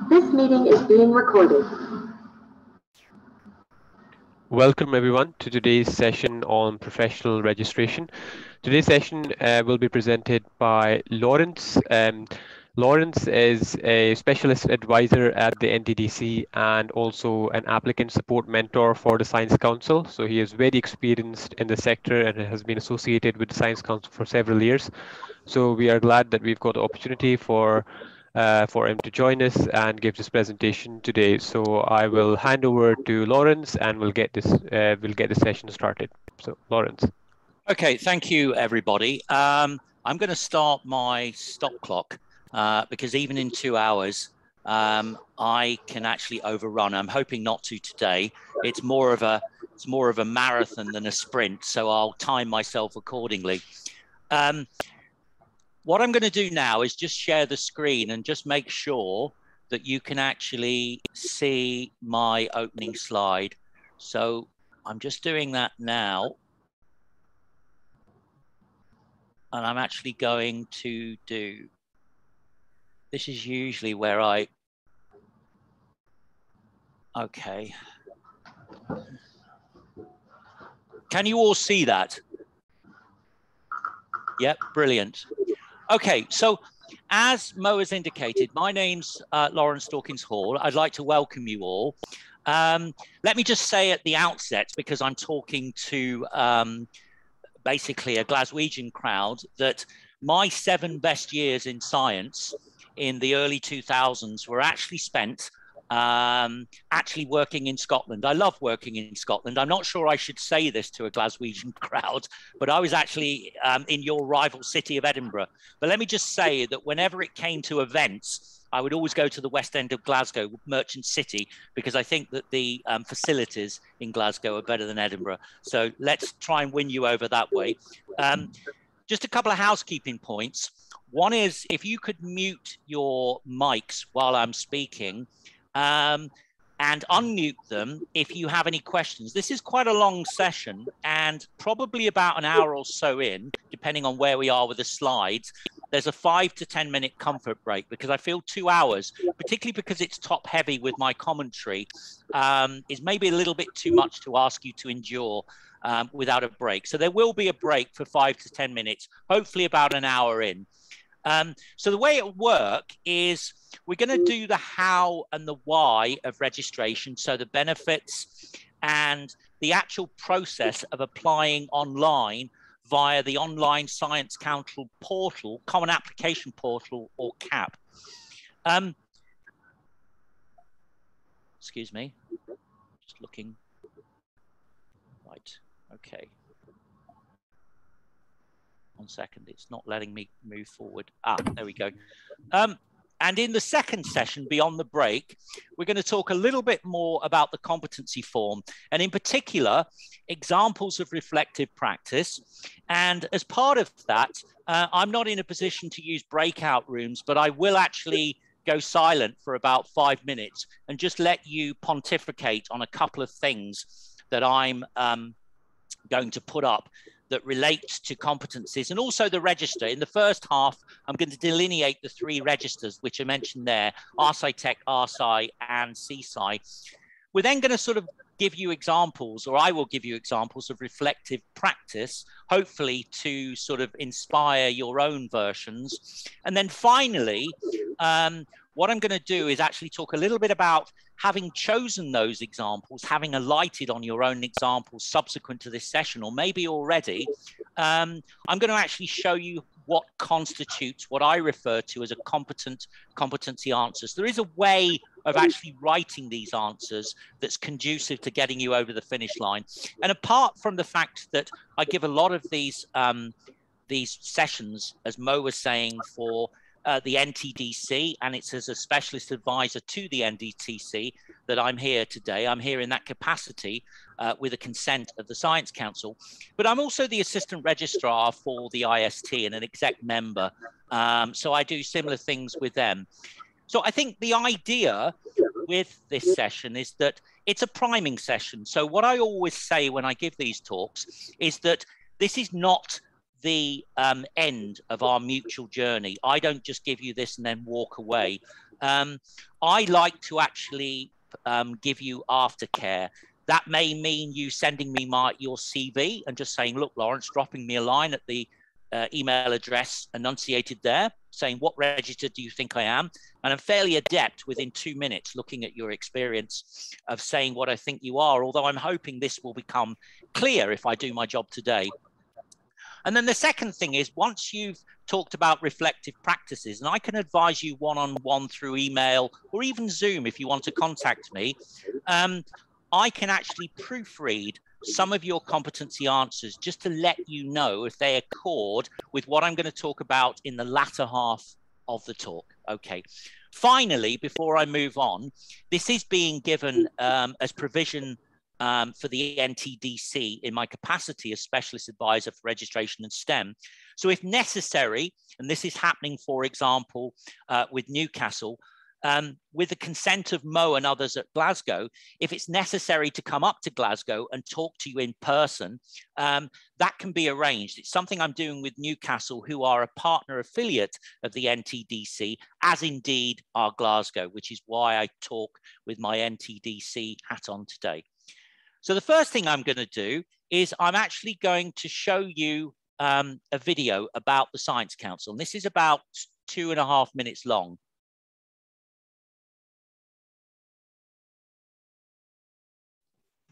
This meeting is being recorded. Welcome everyone to today's session on professional registration. Today's session will be presented by Laurence. Laurence is a specialist advisor at the NTDC and also an applicant support mentor for the Science Council. So he is very experienced in the sector and has been associated with the Science Council for several years. So we are glad that we've got the opportunity for him to join us and give this presentation today. So I will hand over to Laurence and we'll get the session started. So Laurence. Okay, thank you, everybody. I'm going to start my stop clock because even in 2 hours, I can actually overrun. I'm hoping not to today. It's more of a marathon than a sprint, so I'll time myself accordingly. What I'm going to do now is just share the screen and just make sure that you can actually see my opening slide. So I'm just doing that now. And I'm actually going to do, this is usually where okay. Can you all see that? Yep, brilliant. Okay, so as Mo has indicated, my name's Laurence Dawkins Hall. I'd like to welcome you all. Let me just say at the outset, because I'm talking to basically a Glaswegian crowd, that my 7 best years in science in the early 2000s were actually spent actually working in Scotland. I love working in Scotland. I'm not sure I should say this to a Glaswegian crowd, but I was actually in your rival city of Edinburgh. But let me just say that whenever it came to events, I would always go to the West End of Glasgow, Merchant City, because I think that the facilities in Glasgow are better than Edinburgh. So let's try and win you over that way. Just a couple of housekeeping points. One is if you could mute your mics while I'm speaking, and unmute them if you have any questions. This is quite a long session and probably about an hour or so in, depending on where we are with the slides. There's a 5 to 10 minute comfort break because I feel 2 hours, particularly because it's top heavy with my commentary, is maybe a little bit too much to ask you to endure without a break. So there will be a break for 5 to 10 minutes, hopefully about an hour in. So the way it will work is we're going to do the how and the why of registration, so the benefits and the actual process of applying online via the Online Science Council portal, Common Application Portal, or CAP. Excuse me, just looking. Right, okay. 1 second, it's not letting me move forward. There we go. And in the second session, beyond the break, we're going to talk a little bit more about the competency form, and in particular, examples of reflective practice. And as part of that, I'm not in a position to use breakout rooms, but I will actually go silent for about 5 minutes and just let you pontificate on a couple of things that I'm going to put up that relates to competencies and also the register. In the first half, I'm going to delineate the 3 registers which are mentioned there, RSci-Tech, RSci, and CSci. We're then going to sort of give you examples, or I will give you examples of reflective practice, hopefully to sort of inspire your own versions. And then finally, what I'm going to do is actually talk a little bit about having chosen those examples, having alighted on your own examples subsequent to this session, or maybe already. I'm going to actually show you what constitutes what I refer to as a competency answers. There is a way of actually writing these answers that's conducive to getting you over the finish line. And apart from the fact that I give a lot of these sessions, as Mo was saying, for the NTDC, and it's as a specialist advisor to the NTDC that I'm here today. I'm here in that capacity with the consent of the Science Council, but I'm also the assistant registrar for the IST and an exec member. So I do similar things with them. So I think the idea with this session is that it's a priming session. So what I always say when I give these talks is that this is not the end of our mutual journey. I don't just give you this and then walk away. I like to actually give you aftercare. That may mean you sending me your CV and just saying, look, Laurence, dropping me a line at the email address enunciated there, saying, what register do you think I am? And I'm fairly adept within 2 minutes looking at your experience of saying what I think you are, although I'm hoping this will become clear if I do my job today. And then the second thing is, once you've talked about reflective practices, and I can advise you one-on-one through email or even Zoom if you want to contact me, I can actually proofread some of your competency answers just to let you know if they accord with what I'm going to talk about in the latter half of the talk. Okay. Finally, before I move on, this is being given as provision for the NTDC in my capacity as Specialist Advisor for Registration and STEM. So if necessary, and this is happening, for example, with Newcastle, with the consent of Mo and others at Glasgow, if it's necessary to come up to Glasgow and talk to you in person, that can be arranged. It's something I'm doing with Newcastle, who are a partner affiliate of the NTDC, as indeed are Glasgow, which is why I talk with my NTDC hat on today. So the first thing I'm going to do is I'm actually going to show you a video about the Science Council. And this is about 2.5 minutes long.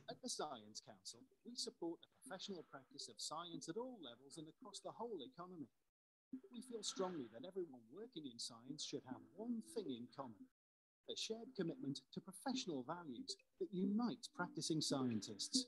At the Science Council, we support the professional practice of science at all levels and across the whole economy. We feel strongly that everyone working in science should have one thing in common: a shared commitment to professional values that unite practicing scientists.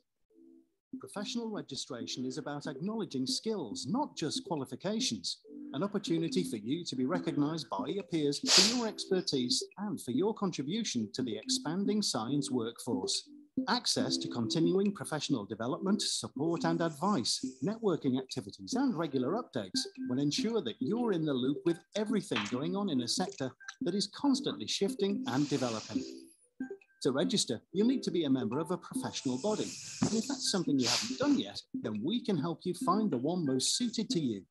Professional registration is about acknowledging skills, not just qualifications, an opportunity for you to be recognised by your peers for your expertise and for your contribution to the expanding science workforce. Access to continuing professional development, support and advice, networking activities and regular updates will ensure that you're in the loop with everything going on in a sector that is constantly shifting and developing. To register, you'll need to be a member of a professional body. And if that's something you haven't done yet, then we can help you find the one most suited to you.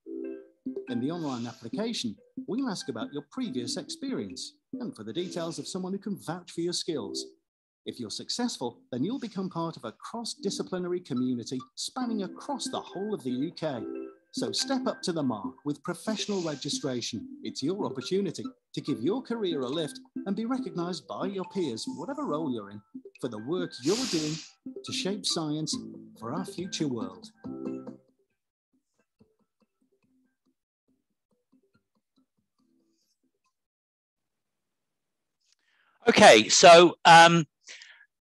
In the online application, we'll ask about your previous experience and for the details of someone who can vouch for your skills. If you're successful, then you'll become part of a cross-disciplinary community spanning across the whole of the UK. So step up to the mark with professional registration. It's your opportunity to give your career a lift and be recognised by your peers, whatever role you're in, for the work you're doing to shape science for our future world. Okay, so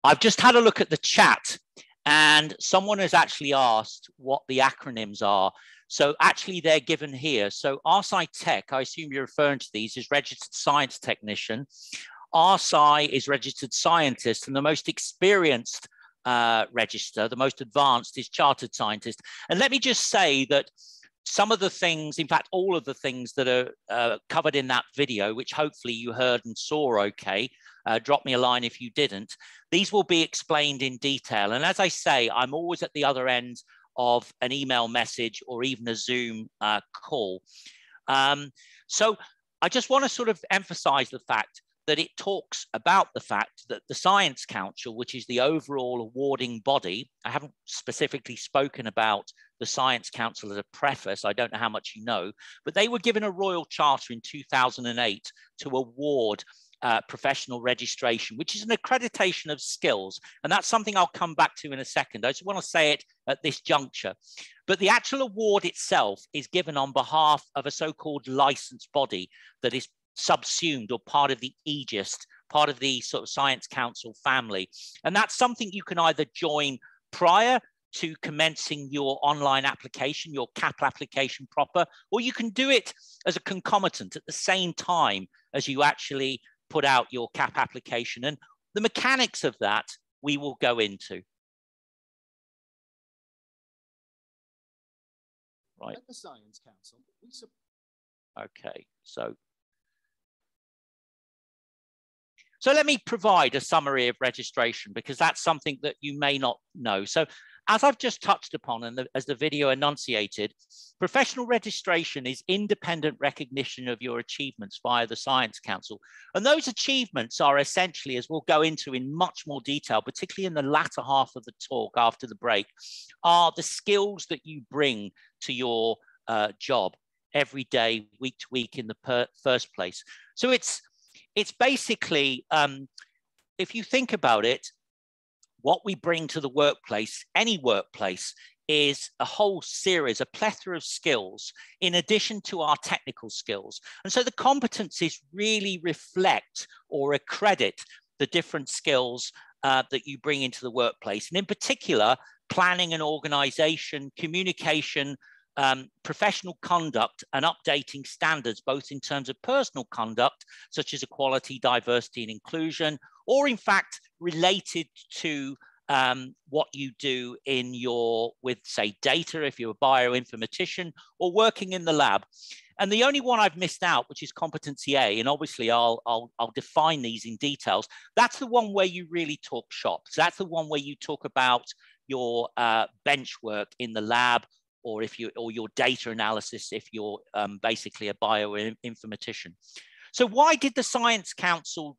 I've just had a look at the chat and someone has actually asked what the acronyms are. So actually they're given here. So RSci Tech, I assume you're referring to these, is Registered Science Technician. RSci is Registered Scientist, and the most experienced register, the most advanced, is Chartered Scientist. And let me just say that some of the things, in fact, all of the things that are covered in that video, which hopefully you heard and saw okay, drop me a line if you didn't, these will be explained in detail. And as I say, I'm always at the other end of an email message or even a Zoom call. So I just want to sort of emphasize the fact that it talks about the fact that the Science Council, which is the overall awarding body, I haven't specifically spoken about the Science Council as a preface, I don't know how much you know, but they were given a royal charter in 2008 to award professional registration, which is an accreditation of skills. And that's something I'll come back to in a second. I just want to say it at this juncture. But the actual award itself is given on behalf of a so-called licensed body that is subsumed or part of the aegis, part of the sort of Science Council family. And that's something you can either join prior to commencing your online application, your CAP application proper, or you can do it as a concomitant at the same time as you actually put out your CAP application. And the mechanics of that we will go into. Right. At the Science Council, okay, so let me provide a summary of registration, because that's something that you may not know. So as I've just touched upon and as the video enunciated, professional registration is independent recognition of your achievements via the Science Council. And those achievements are essentially, as we'll go into in much more detail, particularly in the latter half of the talk after the break, are the skills that you bring to your job every day, week to week in the first place. So it's basically, if you think about it, what we bring to the workplace, any workplace, is a whole series, a plethora of skills in addition to our technical skills. And so the competencies really reflect or accredit the different skills that you bring into the workplace. And in particular, planning and organization, communication, professional conduct, and updating standards, both in terms of personal conduct, such as equality, diversity, and inclusion, or in fact, related to what you do in with, say, data, if you're a bioinformatician, or working in the lab. And the only one I've missed out, which is competency A, and obviously I'll define these in details, that's the one where you really talk shop. So that's the one where you talk about your bench work in the lab, or your data analysis if you're basically a bioinformatician. So why did the Science Council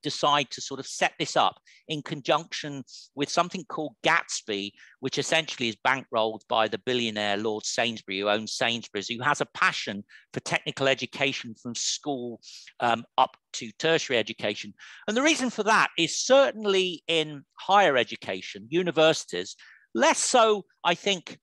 decide to sort of set this up in conjunction with something called Gatsby, which essentially is bankrolled by the billionaire Lord Sainsbury, who owns Sainsbury's, who has a passion for technical education from school up to tertiary education? And the reason for that is certainly in higher education, universities, less so, I think,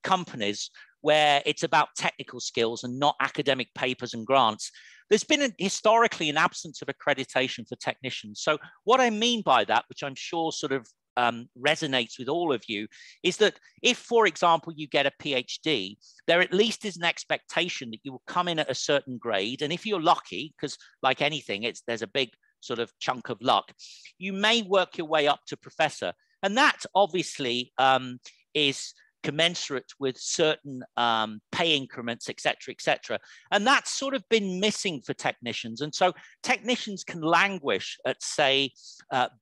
companies where it's about technical skills and not academic papers and grants. There's been historically an absence of accreditation for technicians. So what I mean by that, which I'm sure sort of resonates with all of you, is that if, for example, you get a PhD, there at least is an expectation that you will come in at a certain grade. And if you're lucky, because like anything, there's a big sort of chunk of luck, you may work your way up to professor. And that obviously is commensurate with certain pay increments, et cetera, and that's sort of been missing for technicians. And so technicians can languish at, say,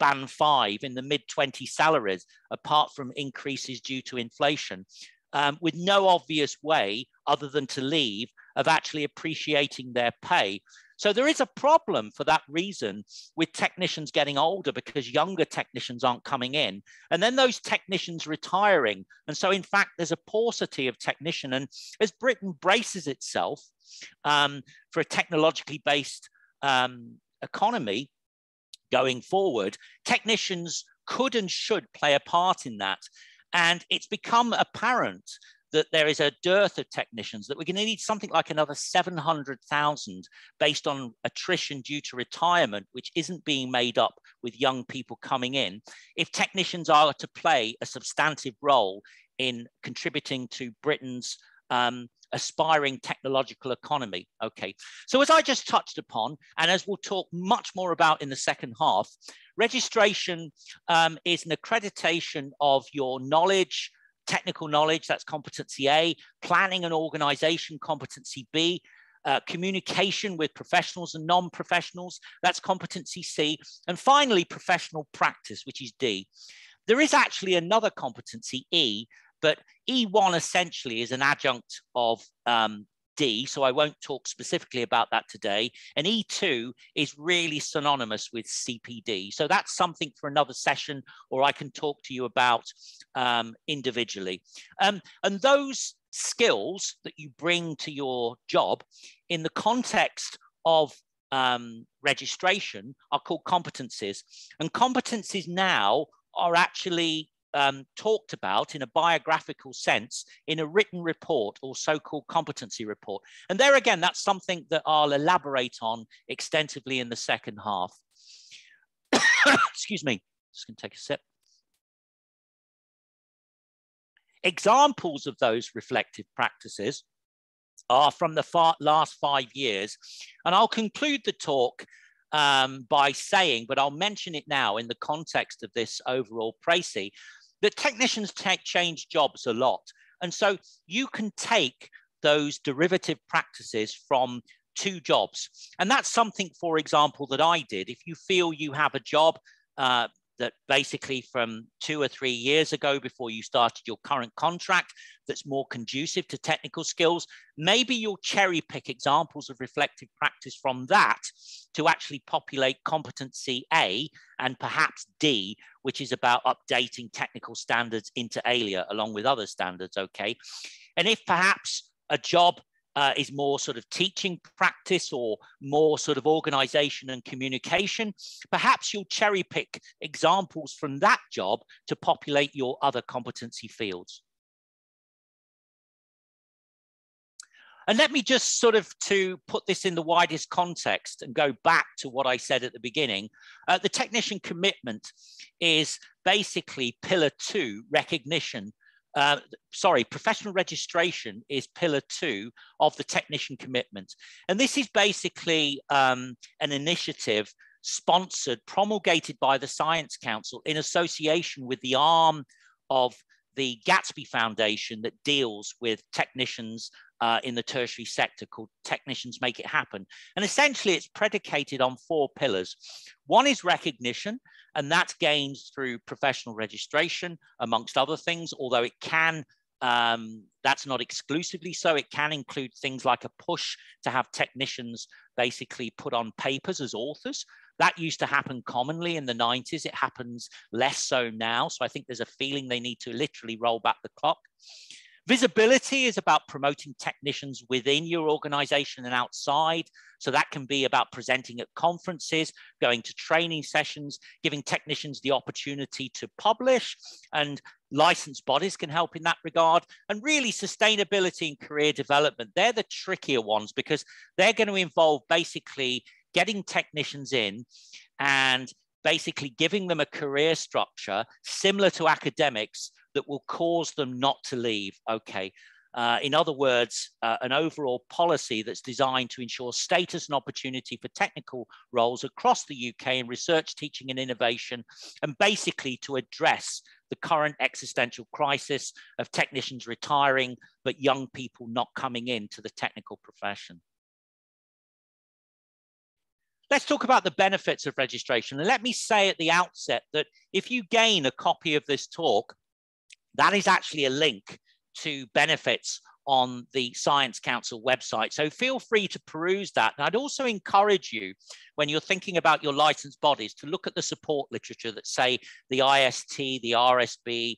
band 5 in the mid-20 salaries, apart from increases due to inflation, with no obvious way other than to leave of actually appreciating their pay. So there is a problem for that reason with technicians getting older, because younger technicians aren't coming in, and then those technicians retiring. And so in fact, there's a paucity of technician. And as Britain braces itself for a technologically based economy going forward, technicians could and should play a part in that. And it's become apparent that there is a dearth of technicians, that we're going to need something like another 700,000 based on attrition due to retirement, which isn't being made up with young people coming in, if technicians are to play a substantive role in contributing to Britain's aspiring technological economy. Okay, so as I just touched upon, and as we'll talk much more about in the second half, registration is an accreditation of your knowledge, technical knowledge, that's competency A, planning and organization, competency B, communication with professionals and non-professionals, that's competency C, and finally professional practice, which is D. There is actually another competency, E, but E1 essentially is an adjunct of D, so I won't talk specifically about that today. And E2 is really synonymous with CPD. So that's something for another session, or I can talk to you about individually. And those skills that you bring to your job in the context of registration are called competencies. And competencies now are actually talked about in a biographical sense in a written report, or so-called competency report. And there again, that's something that I'll elaborate on extensively in the second half. Excuse me, just gonna take a sip. Examples of those reflective practices are from the last 5 years. And I'll conclude the talk by saying, but I'll mention it now in the context of this overall précis, that technicians change jobs a lot. And so you can take those derivative practices from 2 jobs. And that's something, for example, that I did. If you feel you have a job that basically from 2 or 3 years ago, before you started your current contract, that's more conducive to technical skills. Maybe you'll cherry pick examples of reflective practice from that to actually populate competency A and perhaps D, which is about updating technical standards inter alia along with other standards, okay? And if perhaps a job is more sort of teaching practice or more sort of organization and communication, perhaps you'll cherry pick examples from that job to populate your other competency fields. And let me just sort of, to put this in the widest context and go back to what I said at the beginning, the technician commitment is basically pillar 2, recognition. Professional registration is pillar 2 of the technician commitment. And this is basically an initiative sponsored, promulgated by the Science Council in association with the arm of the Gatsby Foundation that deals with technicians in the tertiary sector, called Technicians Make It Happen. And essentially it's predicated on 4 pillars. One is recognition, and that's gained through professional registration, amongst other things, although it can, that's not exclusively so. It can include things like a push to have technicians basically put on papers as authors. That used to happen commonly in the 90s. It happens less so now. So I think there's a feeling they need to literally roll back the clock. Visibility is about promoting technicians within your organization and outside. So that can be about presenting at conferences, going to training sessions, giving technicians the opportunity to publish, and licensed bodies can help in that regard. And really sustainability and career development, they're the trickier ones because they're going to involve basically getting technicians in and basically giving them a career structure similar to academics that will cause them not to leave, okay? In other words, an overall policy that's designed to ensure status and opportunity for technical roles across the UK in research, teaching and innovation, and basically to address the current existential crisis of technicians retiring, but young people not coming into the technical profession. Let's talk about the benefits of registration. And let me say at the outset that if you gain a copy of this talk, that is actually a link to benefits on the Science Council website. So feel free to peruse that. And I'd also encourage you, when you're thinking about your licensed bodies, to look at the support literature that, say, the IST, the RSB,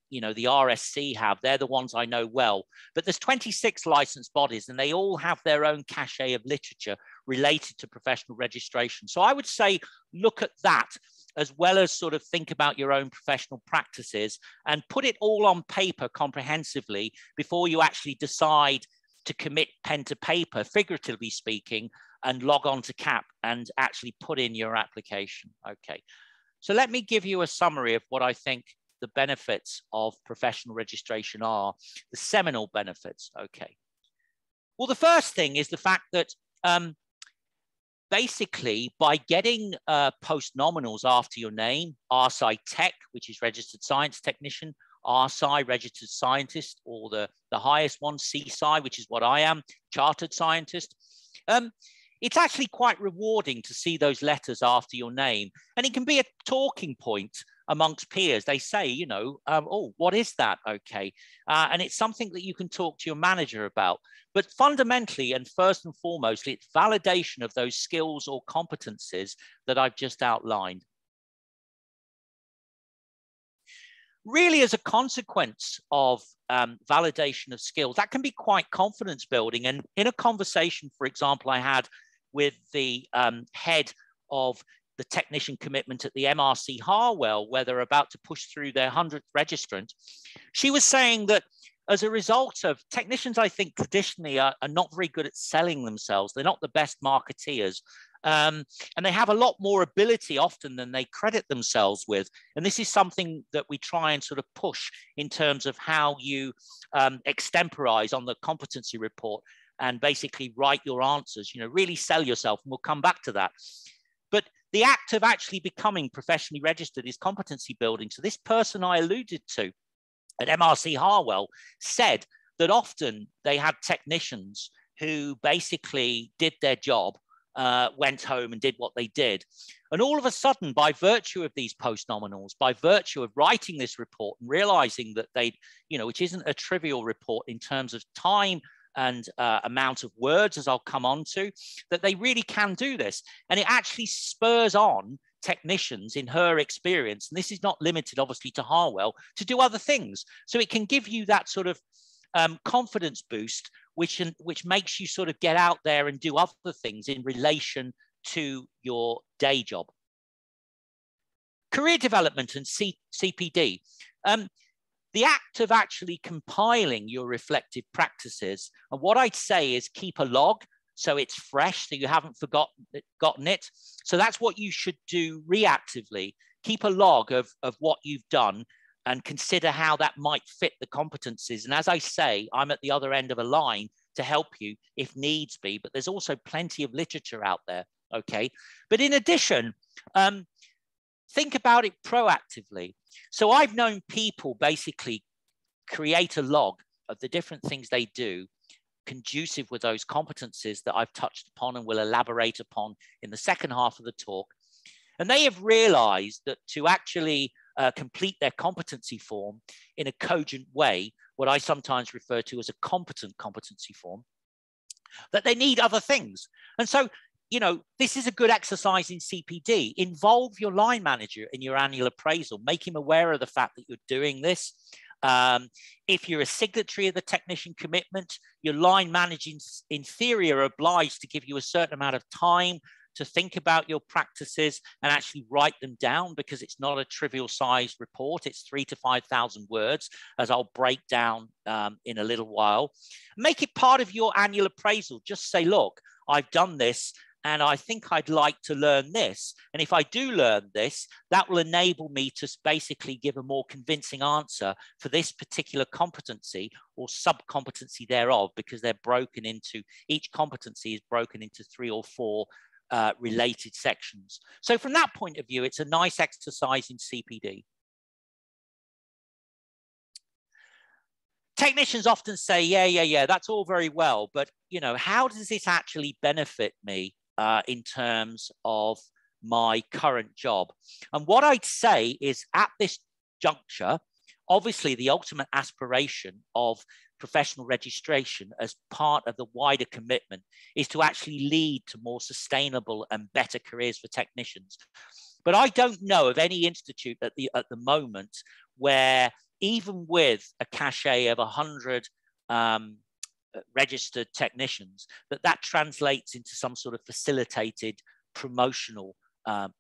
you know, the RSC have. They're the ones I know well. But there's 26 licensed bodies, and they all have their own cachet of literature related to professional registration. So I would say look at that, as well as sort of think about your own professional practices and put it all on paper comprehensively before you actually decide to commit pen to paper, figuratively speaking, and log on to CAP and actually put in your application. Okay, so let me give you a summary of what I think the benefits of professional registration are, the seminal benefits. Okay, well, the first thing is the fact that basically, by getting postnominals after your name, RSci Tech, which is Registered Science Technician, RSci, Registered Scientist, or the highest one, CSci, which is what I am, Chartered Scientist, it's actually quite rewarding to see those letters after your name. And it can be a talking point amongst peers. They say, you know, oh, what is that? Okay. And it's something that you can talk to your manager about. But fundamentally, and first and foremost, it's validation of those skills or competencies that I've just outlined. Really, as a consequence of validation of skills, that can be quite confidence building. And in a conversation, for example, I had with the head of the technician commitment at the MRC Harwell, where they're about to push through their 100th registrant, she was saying that as a result of technicians, I think traditionally are not very good at selling themselves. They're not the best marketeers. And they have a lot more ability often than they credit themselves with. And this is something that we try and sort of push in terms of how you extemporize on the competency report and basically write your answers, you know, really sell yourself. And we'll come back to that. But the act of actually becoming professionally registered is competency building. So this person I alluded to at MRC Harwell said that often they had technicians who basically did their job went home and did what they did. And all of a sudden, by virtue of these postnominals, by virtue of writing this report and realizing that which isn't a trivial report in terms of time and amount of words, as I'll come on to, that they really can do this. And it actually spurs on technicians, in her experience, and this is not limited obviously to Harwell, to do other things. So it can give you that sort of confidence boost, which makes you sort of get out there and do other things in relation to your day job. Career development and CPD. The act of actually compiling your reflective practices, and what I'd say is keep a log so it's fresh, so you haven't forgotten it. So that's what you should do reactively. Keep a log of what you've done and consider how that might fit the competencies. And as I say, I'm at the other end of a line to help you if needs be, but there's also plenty of literature out there, okay? But in addition, think about it proactively. So I've known people basically create a log of the different things they do conducive with those competencies that I've touched upon and will elaborate upon in the second half of the talk. And they have realized that to actually complete their competency form in a cogent way, what I sometimes refer to as a competent competency form, that they need other things. And so, this is a good exercise in CPD. Involve your line manager in your annual appraisal. Make him aware of the fact that you're doing this. If you're a signatory of the technician commitment, your line managers in theory are obliged to give you a certain amount of time to think about your practices and actually write them down, because it's not a trivial sized report. It's 3,000 to 5,000 words, as I'll break down in a little while. Make it part of your annual appraisal. Just say, look, I've done this and I think I'd like to learn this. And if I do learn this, that will enable me to basically give a more convincing answer for this particular competency or sub-competency thereof, because they're broken into, each competency is broken into 3 or 4 related sections. So from that point of view, it's a nice exercise in CPD. Technicians often say, yeah, that's all very well, but how does this actually benefit me in terms of my current job? And what I'd say is, at this juncture, obviously the ultimate aspiration of professional registration as part of the wider commitment is to actually lead to more sustainable and better careers for technicians. But I don't know of any institute at the moment where, even with a cachet of 100 registered technicians, that translates into some sort of facilitated promotional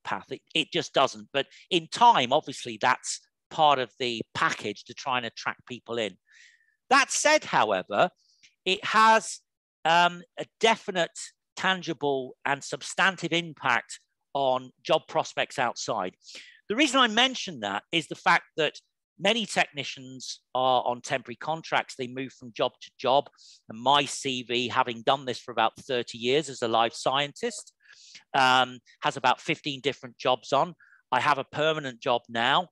path. It just doesn't. But in time, obviously, that's part of the package to try and attract people in. That said, however, it has a definite, tangible and substantive impact on job prospects outside. The reason I mention that is the fact that many technicians are on temporary contracts. They move from job to job. And my CV, having done this for about 30 years as a life scientist, has about 15 different jobs on. I have a permanent job now.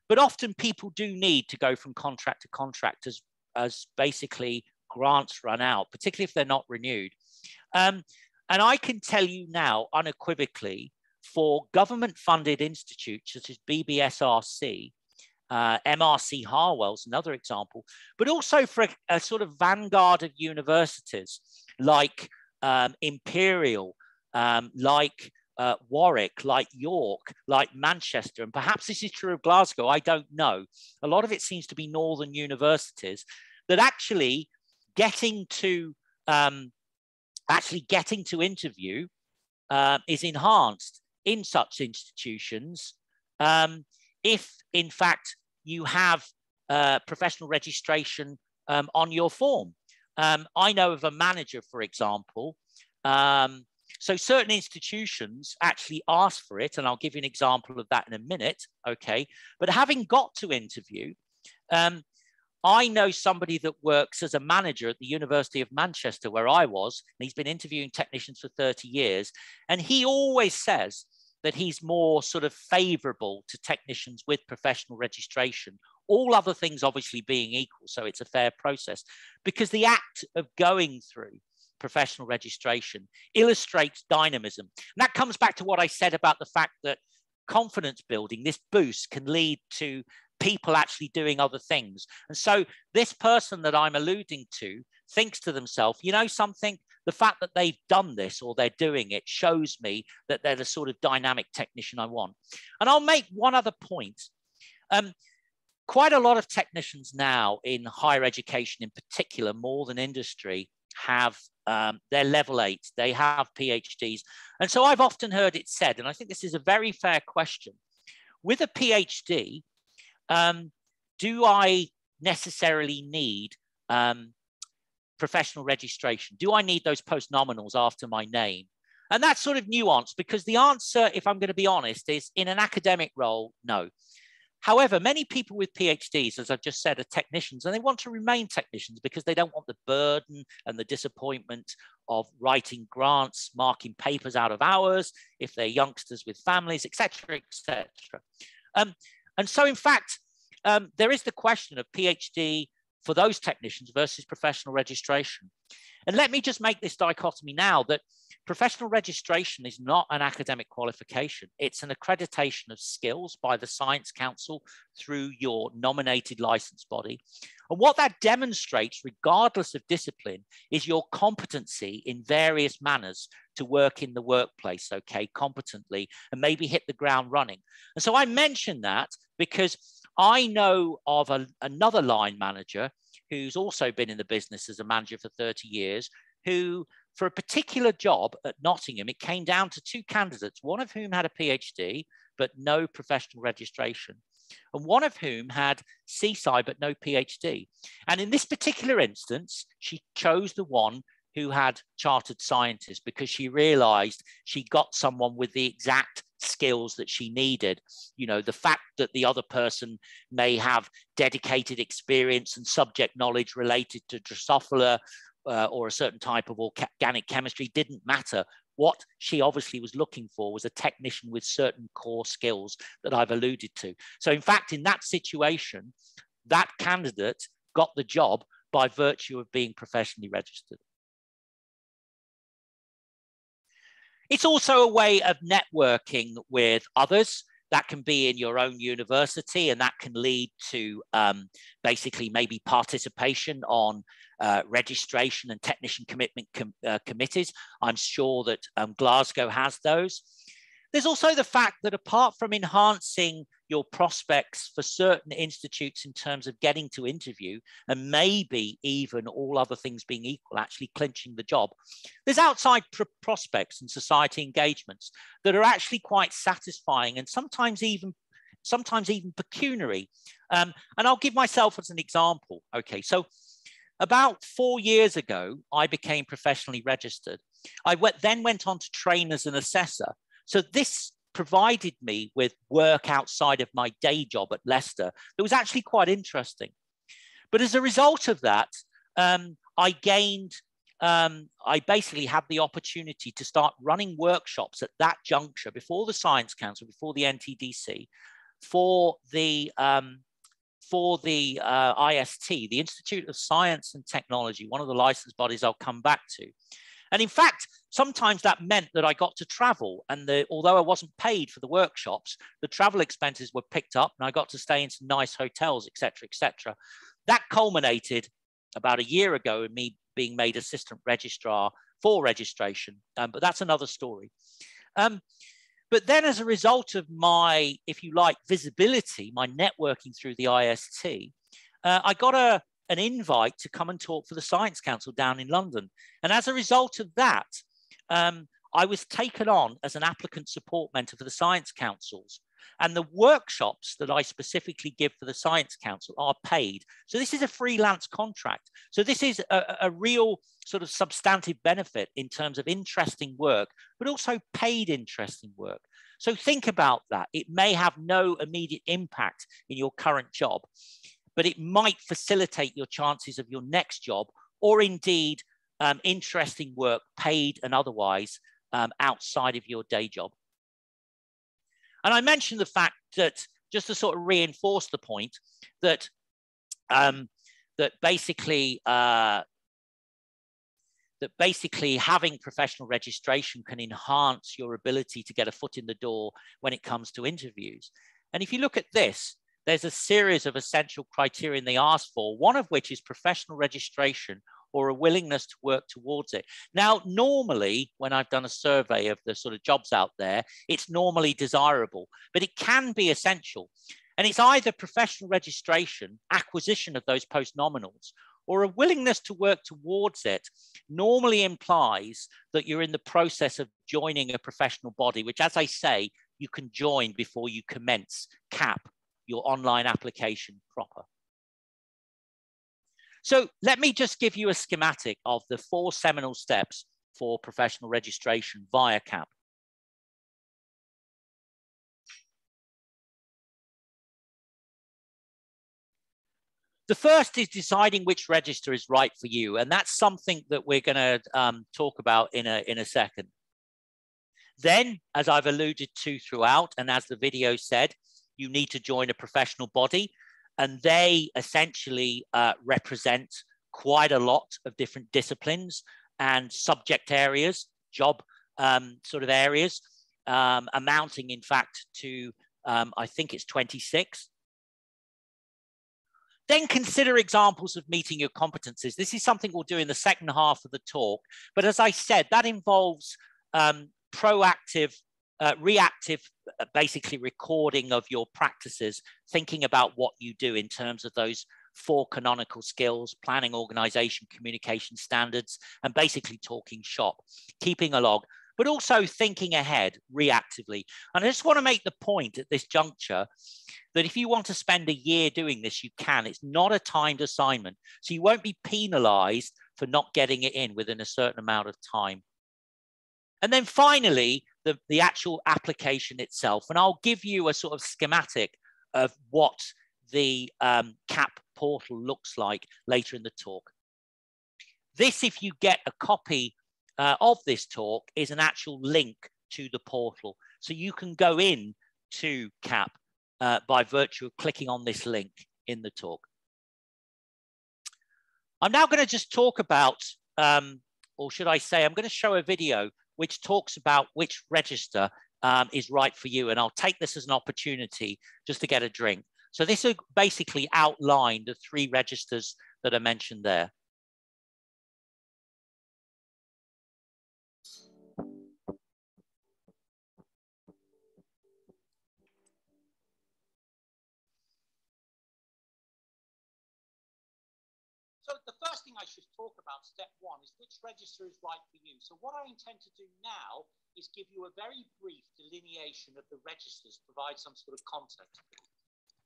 But often people do need to go from contract to contract as basically grants run out, particularly if they're not renewed. And I can tell you now unequivocally, for government-funded institutes such as BBSRC, MRC Harwell's another example, but also for a sort of vanguard of universities like Imperial, like Warwick, like York, like Manchester, and perhaps this is true of Glasgow, I don't know. A lot of it seems to be northern universities, that actually getting to interview is enhanced in such institutions if, in fact, you have professional registration on your form. I know of a manager, for example. So certain institutions actually ask for it, and I'll give you an example of that in a minute, okay? But having got to interview, I know somebody that works as a manager at the University of Manchester, where I was, and he's been interviewing technicians for 30 years, and he always says that he's more sort of favorable to technicians with professional registration, all other things obviously being equal, so it's a fair process, because the act of going through professional registration illustrates dynamism. And that comes back to what I said about the fact that confidence building, this boost, can lead to people actually doing other things. And so this person that I'm alluding to thinks to themselves, you know something, the fact that they've done this or they're doing it shows me that they're the sort of dynamic technician I want. And I'll make one other point. Quite a lot of technicians now in higher education in particular, more than industry, have they're level 8, they have PhDs. And so I've often heard it said, and I think this is a very fair question, with a PhD, do I necessarily need professional registration? Do I need those postnominals after my name? And that's sort of nuanced, because the answer, if I'm going to be honest, is in an academic role, no. However, many people with PhDs, as I've just said, are technicians, and they want to remain technicians because they don't want the burden and the disappointment of writing grants, marking papers out of hours, if they're youngsters with families, etc., etc. And so, in fact, there is the question of PhD for those technicians versus professional registration. And let me just make this dichotomy now, that professional registration is not an academic qualification. It's an accreditation of skills by the Science Council through your nominated license body. And what that demonstrates, regardless of discipline, is your competency in various manners to work in the workplace, okay, competently, and maybe hit the ground running. And so I mention that because I know of another line manager who's also been in the business as a manager for 30 years, who, for a particular job at Nottingham, it came down to 2 candidates, one of whom had a PhD, but no professional registration, and one of whom had CSI, but no PhD. And in this particular instance, she chose the one who had chartered scientists because she realized she got someone with the exact skills that she needed. You know, the fact that the other person may have dedicated experience and subject knowledge related to Drosophila or a certain type of organic chemistry didn't matter. What she obviously was looking for was a technician with certain core skills that I've alluded to. So in fact, in that situation, that candidate got the job by virtue of being professionally registered. It's also a way of networking with others. That can be in your own university, and that can lead to basically maybe participation on registration and technician commitment committees. I'm sure that Glasgow has those. There's also the fact that apart from enhancing your prospects for certain institutes in terms of getting to interview, and maybe even all other things being equal, actually clinching the job, there's outside prospects and society engagements that are actually quite satisfying and sometimes even pecuniary. And I'll give myself as an example. Okay, so about 4 years ago, I became professionally registered. I then went on to train as an assessor. So this provided me with work outside of my day job at Leicester that was actually quite interesting. But as a result of that, I basically had the opportunity to start running workshops at that juncture before the Science Council, before the NTDC, for the IST, the Institute of Science and Technology, one of the license bodies I'll come back to. And in fact, sometimes that meant that I got to travel, and although I wasn't paid for the workshops, the travel expenses were picked up and I got to stay in some nice hotels, etc., etc. That culminated about a year ago in me being made assistant registrar for registration, but that's another story. But then as a result of my, if you like, visibility, my networking through the IST, I got an invite to come and talk for the Science Council down in London. And as a result of that, I was taken on as an applicant support mentor for the Science Councils. And the workshops that I specifically give for the Science Council are paid. So this is a freelance contract. So this is a real sort of substantive benefit in terms of interesting work, but also paid interesting work. So think about that. It may have no immediate impact in your current job, but it might facilitate your chances of your next job, or indeed interesting work, paid and otherwise, outside of your day job. And I mentioned the fact that, just to sort of reinforce the point, that that basically that basically having professional registration can enhance your ability to get a foot in the door when it comes to interviews. And if you look at this, there's a series of essential criteria they ask for, one of which is professional registration or a willingness to work towards it. Now, normally, when I've done a survey of the sort of jobs out there, it's normally desirable, but it can be essential. And it's either professional registration, acquisition of those postnominals, or a willingness to work towards it normally implies that you're in the process of joining a professional body, which, as I say, you can join before you commence CAP, your online application proper. So let me just give you a schematic of the 4 seminal steps for professional registration via CAP. The first is deciding which register is right for you. And that's something that we're going to talk about in a second. Then, as I've alluded to throughout, and as the video said, you need to join a professional body. And they essentially represent quite a lot of different disciplines and subject areas, job sort of areas, amounting, in fact, to, I think it's 26. Then consider examples of meeting your competencies. This is something we'll do in the second half of the talk. But as I said, that involves proactive, reactive, basically recording of your practices, thinking about what you do in terms of those 4 canonical skills: planning, organization, communication standards, and basically talking shop, keeping a log, but also thinking ahead reactively. And I just want to make the point at this juncture that if you want to spend a year doing this, you can. It's not a timed assignment. So you won't be penalized for not getting it in within a certain amount of time. And then finally, the actual application itself. And I'll give you a sort of schematic of what the CAP portal looks like later in the talk. This, if you get a copy of this talk, is an actual link to the portal. So you can go in to CAP by virtue of clicking on this link in the talk. I'm now going to just talk about, or should I say, I'm going to show a video which talks about which register is right for you. And I'll take this as an opportunity just to get a drink. So this will basically outline the 3 registers that are mentioned there. So the first thing I should talk about, step 1, is which register is right for you. So what I intend to do now is give you a very brief delineation of the registers, provide some sort of context.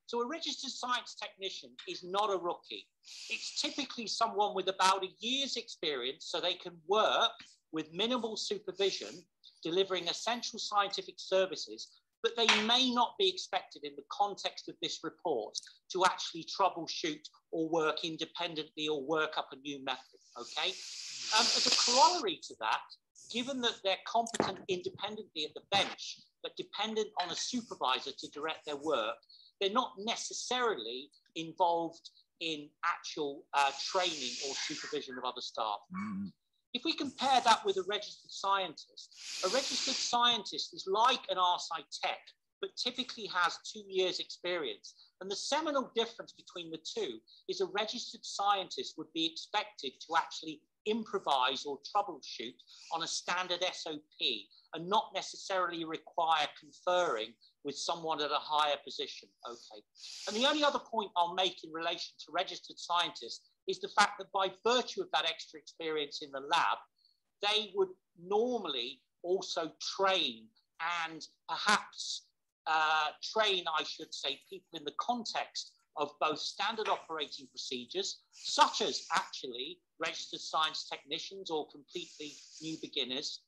So a registered science technician is not a rookie. It's typically someone with about a year's experience, so they can work with minimal supervision, delivering essential scientific services, but they may not be expected in the context of this report to actually troubleshoot or work independently or work up a new method, okay? As a corollary to that, given that they're competent independently at the bench, but dependent on a supervisor to direct their work, they're not necessarily involved in actual training or supervision of other staff. If we compare that with a registered scientist is like an RSci tech, but typically has 2 years experience. And the seminal difference between the two is a registered scientist would be expected to actually improvise or troubleshoot on a standard SOP and not necessarily require conferring with someone at a higher position, okay? And the only other point I'll make in relation to registered scientists is the fact that by virtue of that extra experience in the lab, they would normally also train and perhaps train, I should say, people in the context of both standard operating procedures, such as actually registered science technicians or completely new beginners,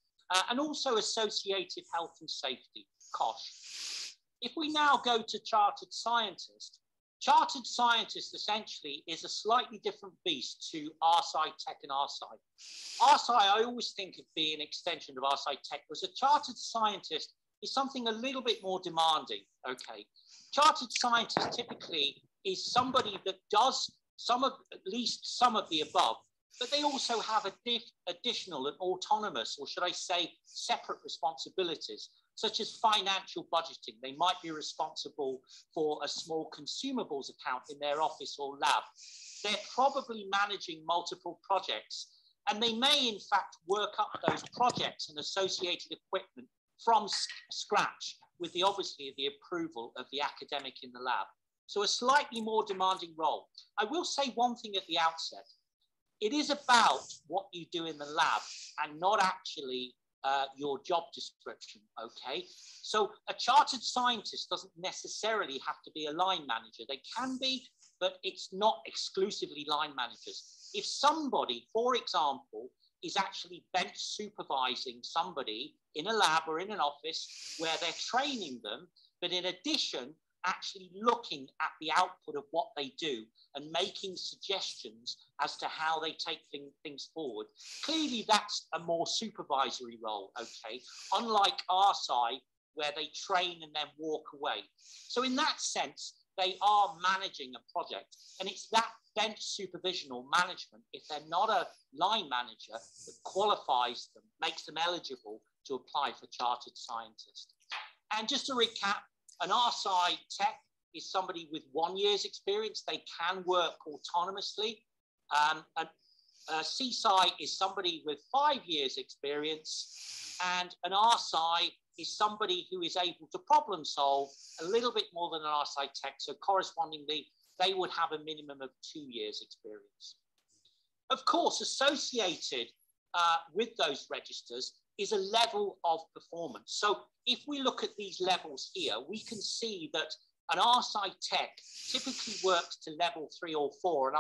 and also associated health and safety, COSH. If we now go to chartered scientist essentially is a slightly different beast to RSci Tech and RSci. RSci, I always think of being an extension of RSci Tech, whereas a chartered scientist is something a little bit more demanding, okay? Chartered scientist typically is somebody that does at least some of the above, but they also have additional and autonomous, or should I say, separate responsibilities, such as financial budgeting. They might be responsible for a small consumables account in their office or lab. They're probably managing multiple projects, and they may in fact work up those projects and associated equipment from scratch with obviously the approval of the academic in the lab. So a slightly more demanding role. I will say one thing at the outset. It is about what you do in the lab and not actually your job description, okay? So a chartered scientist doesn't necessarily have to be a line manager. They can be, but it's not exclusively line managers. If somebody, for example, is actually bench supervising somebody in a lab or in an office where they're training them, but in addition, actually looking at the output of what they do and making suggestions as to how they take things forward. Clearly, that's a more supervisory role, okay? Unlike our side, where they train and then walk away. So in that sense, they are managing a project, and it's that bench supervision or management, if they're not a line manager, that qualifies them, makes them eligible to apply for chartered scientist. And just to recap, an R-side tech is somebody with 1 year's experience. They can work autonomously. A C-side is somebody with 5 years experience. And an R-side is somebody who is able to problem solve a little bit more than an R-side tech. So correspondingly, they would have a minimum of 2 years experience. Of course, associated with those registers is a level of performance. So if we look at these levels here, we can see that an R-side tech typically works to level 3 or 4, and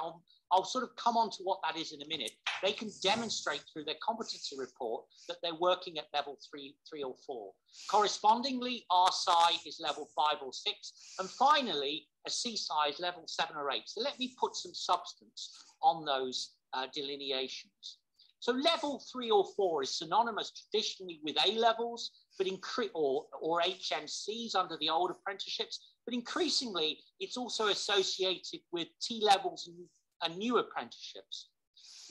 I'll sort of come on to what that is in a minute. They can demonstrate through their competency report that they're working at level 3 or 4. Correspondingly, R-side is level 5 or 6, and finally, a C-side is level 7 or 8. So let me put some substance on those delineations. So level 3 or 4 is synonymous traditionally with A-levels, but or HNCs under the old apprenticeships, but increasingly it's also associated with T-levels and new apprenticeships.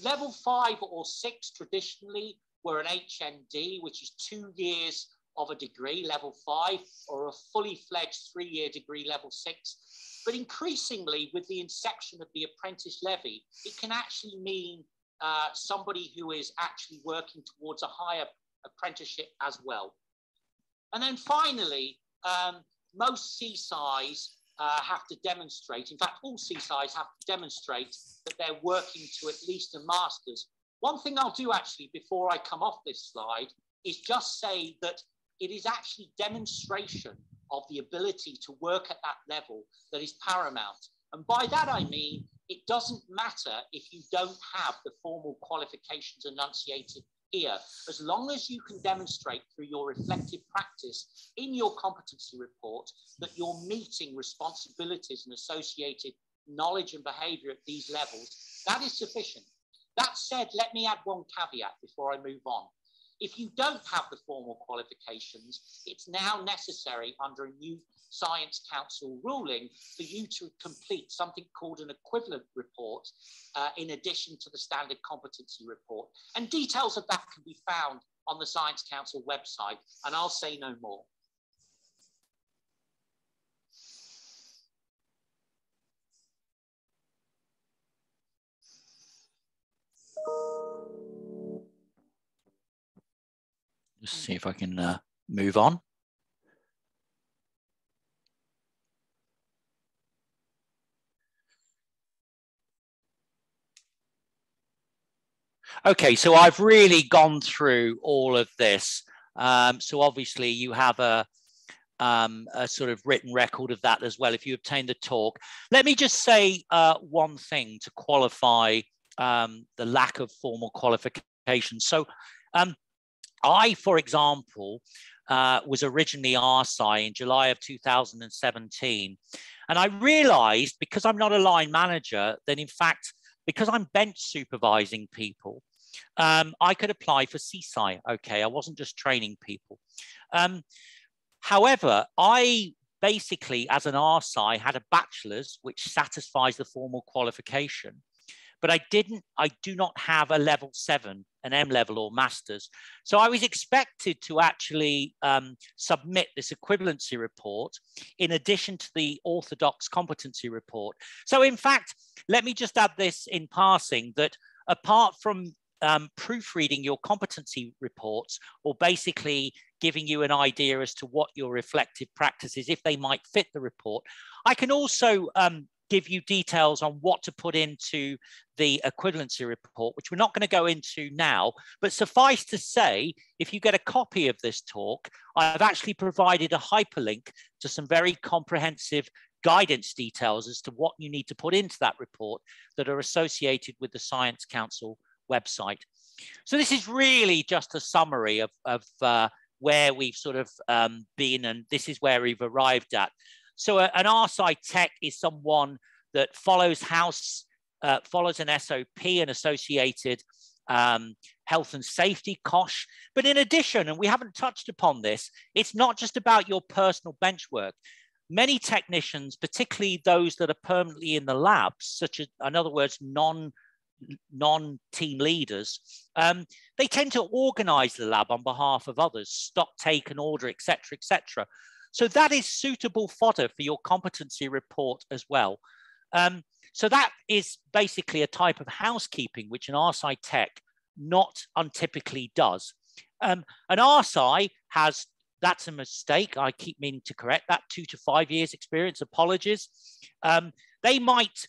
Level 5 or 6 traditionally were an HND, which is 2 years of a degree, level 5, or a fully fledged 3-year degree, level 6. But increasingly, with the inception of the apprentice levy, it can actually mean somebody who is actually working towards a higher apprenticeship as well. And then finally, most CSIs have to demonstrate, in fact, all CSIs have to demonstrate that they're working to at least a master's. One thing I'll do actually before I come off this slide is just say that it is actually demonstration of the ability to work at that level that is paramount. And by that I mean, it doesn't matter if you don't have the formal qualifications enunciated here, as long as you can demonstrate through your reflective practice in your competency report that you're meeting responsibilities and associated knowledge and behavior at these levels, that is sufficient. That said, let me add one caveat before I move on. If you don't have the formal qualifications, it's now necessary under a new Science Council ruling for you to complete something called an equivalent report in addition to the standard competency report. And details of that can be found on the Science Council website, and I'll say no more. Just see if I can move on. Okay, so I've really gone through all of this. So obviously you have a sort of written record of that as well if you obtain the talk. Let me just say one thing to qualify the lack of formal qualifications. So I, for example, was originally RSI in July of 2017. And I realized, because I'm not a line manager, that in fact, because I'm bench supervising people, I could apply for CSI. Okay, I wasn't just training people. However, I basically, as an RSI, had a bachelor's, which satisfies the formal qualification. but I do not have a level 7, an M level or master's. So I was expected to actually submit this equivalency report in addition to the orthodox competency report. So in fact, let me just add this in passing, that apart from proofreading your competency reports, or basically giving you an idea as to what your reflective practices, if they might fit the report, I can also give you details on what to put into the equivalency report, which we're not going to go into now, but suffice to say, if you get a copy of this talk, I've actually provided a hyperlink to some very comprehensive guidance details as to what you need to put into that report that are associated with the Science Council website. So this is really just a summary of where we've sort of been, and this is where we've arrived at. So an RSci Tech is someone that follows an SOP and associated health and safety COSH. But in addition, and we haven't touched upon this, it's not just about your personal bench work. Many technicians, particularly those that are permanently in the labs, such as, in other words, non-team leaders, they tend to organize the lab on behalf of others, stock take and order, etc., etc. So that is suitable fodder for your competency report as well. So that is basically a type of housekeeping which an RSci Tech not untypically does. An RSci has, that's a mistake, I keep meaning to correct that, 2 to 5 years experience, apologies. They might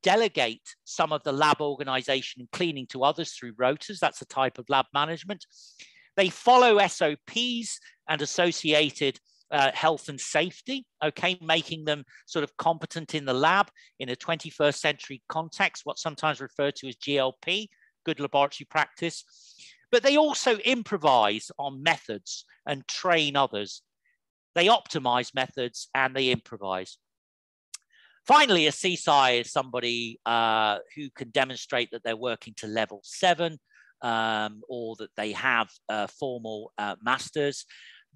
delegate some of the lab organization and cleaning to others through rotas. That's a type of lab management. They follow SOPs and associated health and safety, okay, making them sort of competent in the lab in a 21st century context, what's sometimes referred to as GLP, good laboratory practice. But they also improvise on methods and train others. They optimize methods and they improvise. Finally, a CSci is somebody who can demonstrate that they're working to level 7 or that they have formal masters.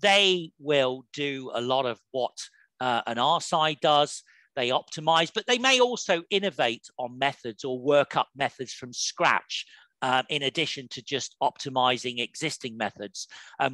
They will do a lot of what an RSci does. They optimize, but they may also innovate on methods or work up methods from scratch, in addition to just optimizing existing methods.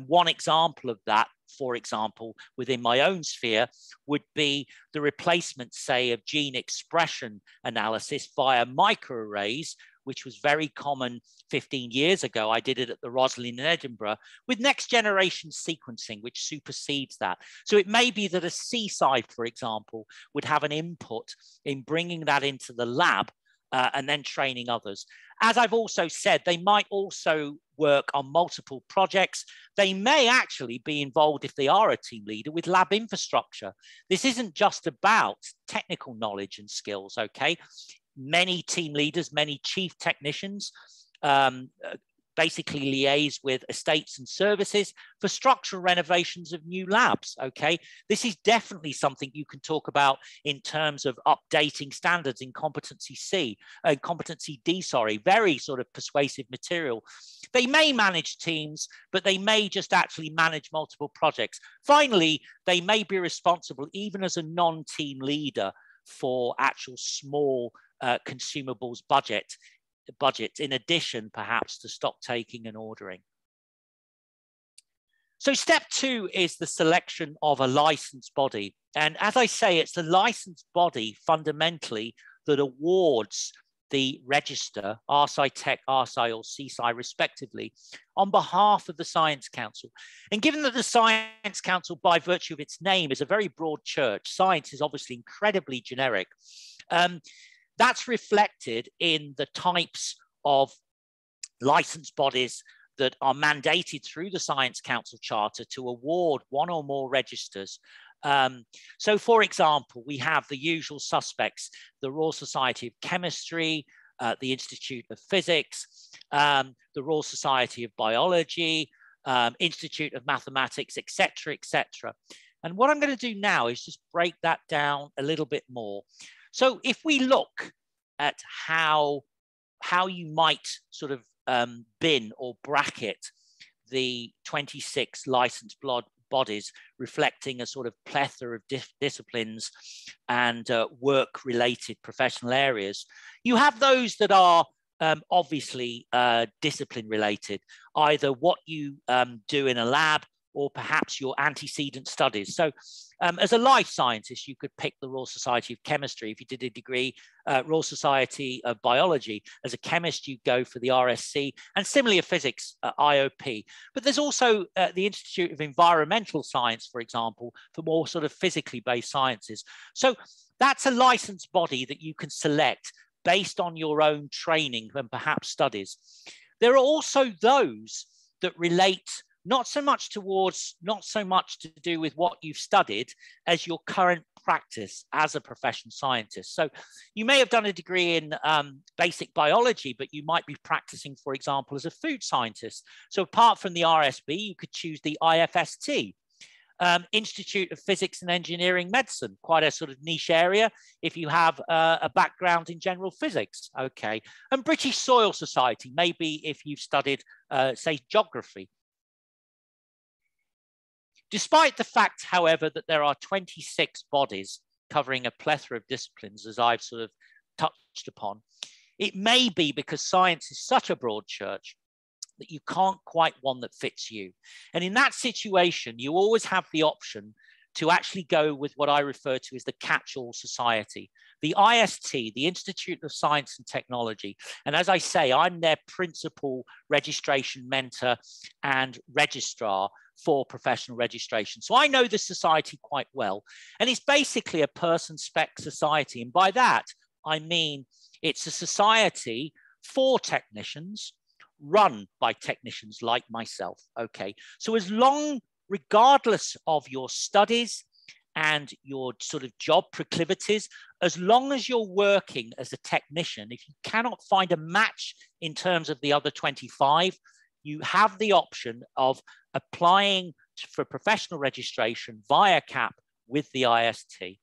One example of that, for example, within my own sphere, would be the replacement, say, of gene expression analysis via microarrays, which was very common 15 years ago. I did it at the Roslin in Edinburgh, with next generation sequencing, which supersedes that. So it may be that a CSci, for example, would have an input in bringing that into the lab and then training others. As I've also said, they might also work on multiple projects. They may actually be involved, if they are a team leader, with lab infrastructure. This isn't just about technical knowledge and skills, okay? Many team leaders, many chief technicians basically liaise with estates and services for structural renovations of new labs, okay? This is definitely something you can talk about in terms of updating standards in competency D, sorry, very sort of persuasive material. They may manage teams, but they may just actually manage multiple projects. Finally, they may be responsible, even as a non-team leader, for actual small consumables budget, in addition perhaps to stock taking and ordering. So step 2 is the selection of a licensed body. And as I say, it's the licensed body fundamentally that awards the register, RSci Tech, RSci or CSci respectively, on behalf of the Science Council. And given that the Science Council, by virtue of its name, is a very broad church, science is obviously incredibly generic. That's reflected in the types of licensed bodies that are mandated through the Science Council Charter to award one or more registers. So, for example, we have the usual suspects: the Royal Society of Chemistry, the Institute of Physics, the Royal Society of Biology, Institute of Mathematics, etc., etc. And what I'm going to do now is just break that down a little bit more. So if we look at how you might sort of bin or bracket the 26 licensed bodies reflecting a sort of plethora of disciplines and work-related professional areas. You have those that are obviously discipline related, either what you do in a lab or perhaps your antecedent studies. So as a life scientist, you could pick the Royal Society of Chemistry. If you did a degree, Royal Society of Biology. As a chemist, you go for the RSC, and similarly a physics, IOP. But there's also the Institute of Environmental Science, for example, for more sort of physically based sciences. So that's a licensed body that you can select based on your own training and perhaps studies. There are also those that relate not so much to do with what you've studied as your current practice as a professional scientist. So you may have done a degree in basic biology, but you might be practicing, for example, as a food scientist. So apart from the RSB, you could choose the IFST, Institute of Physics and Engineering Medicine, quite a sort of niche area if you have a background in general physics, okay. And British Soil Society, maybe if you've studied, say, geography. Despite the fact, however, that there are 26 bodies covering a plethora of disciplines, as I've sort of touched upon, it may be because science is such a broad church that you can't quite one that fits you. And in that situation, you always have the option to actually go with what I refer to as the Catchall Society, the IST, the Institute of Science and Technology. And as I say, I'm their principal registration mentor and registrar for professional registration. So I know the society quite well. And it's basically a person spec society. And by that, I mean, it's a society for technicians, run by technicians like myself, okay? So as long, regardless of your studies and your sort of job proclivities, as long as you're working as a technician, if you cannot find a match in terms of the other 25, you have the option of applying for professional registration via CAP with the IST.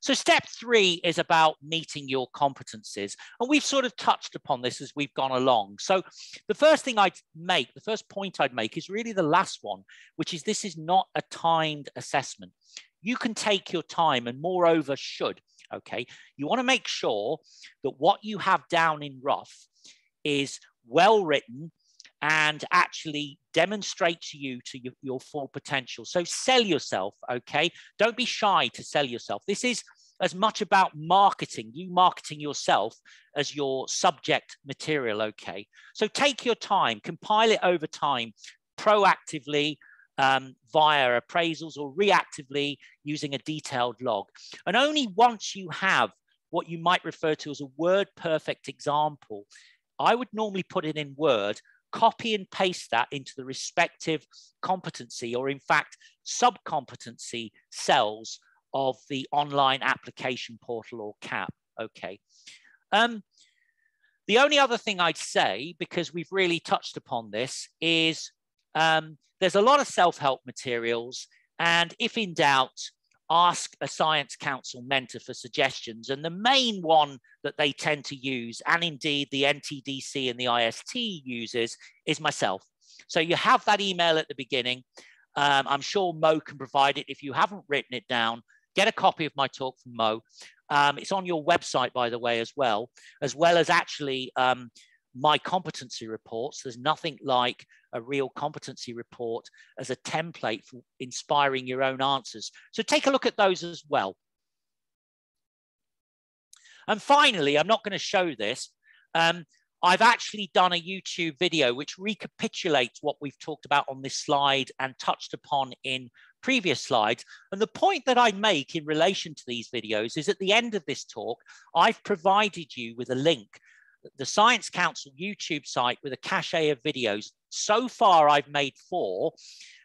So step 3 is about meeting your competencies. And we've sort of touched upon this as we've gone along. So the first thing I'd make, the first point I'd make is really the last one, which is this is not a timed assessment. You can take your time and moreover should, okay? You want to make sure that what you have down in rough is well written and actually demonstrate to you to your full potential. So sell yourself, okay? Don't be shy to sell yourself. This is as much about marketing, you marketing yourself as your subject material, okay? So take your time, compile it over time, proactively via appraisals or reactively using a detailed log. And only once you have what you might refer to as a word perfect example, I would normally put it in Word, copy and paste that into the respective competency or in fact sub-competency cells of the online application portal or CAP, okay. The only other thing I'd say, because we've really touched upon this, is there's a lot of self-help materials, and if in doubt, ask a Science Council mentor for suggestions. And the main one that they tend to use, and indeed the NTDC and the IST uses, is myself. So you have that email at the beginning. I'm sure Mo can provide it. If you haven't written it down, get a copy of my talk from Mo. It's on your website, by the way, as well as actually my competency reports. There's nothing like a real competency report as a template for inspiring your own answers. So take a look at those as well. And finally, I'm not going to show this. I've actually done a YouTube video which recapitulates what we've talked about on this slide and touched upon in previous slides. And the point that I make in relation to these videos is at the end of this talk, I've provided you with a link, the Science Council YouTube site with a cache of videos. So far, I've made 4,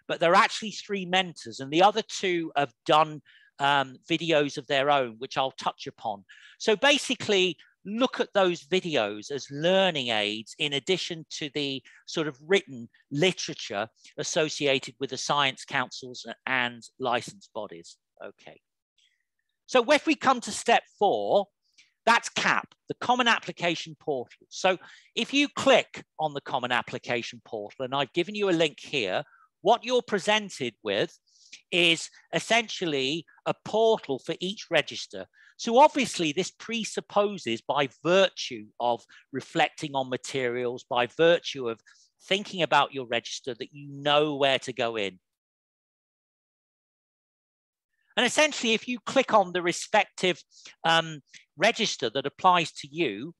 but there are actually 3 mentors, and the other 2 have done videos of their own, which I'll touch upon. So basically, look at those videos as learning aids in addition to the sort of written literature associated with the Science Councils and licensed bodies. Okay. So if we come to step 4, that's CAP, the Common Application Portal. So if you click on the Common Application Portal, and I've given you a link here, what you're presented with is essentially a portal for each register. So obviously this presupposes, by virtue of reflecting on materials, by virtue of thinking about your register, that you know where to go in. And essentially, if you click on the respective register that applies to you,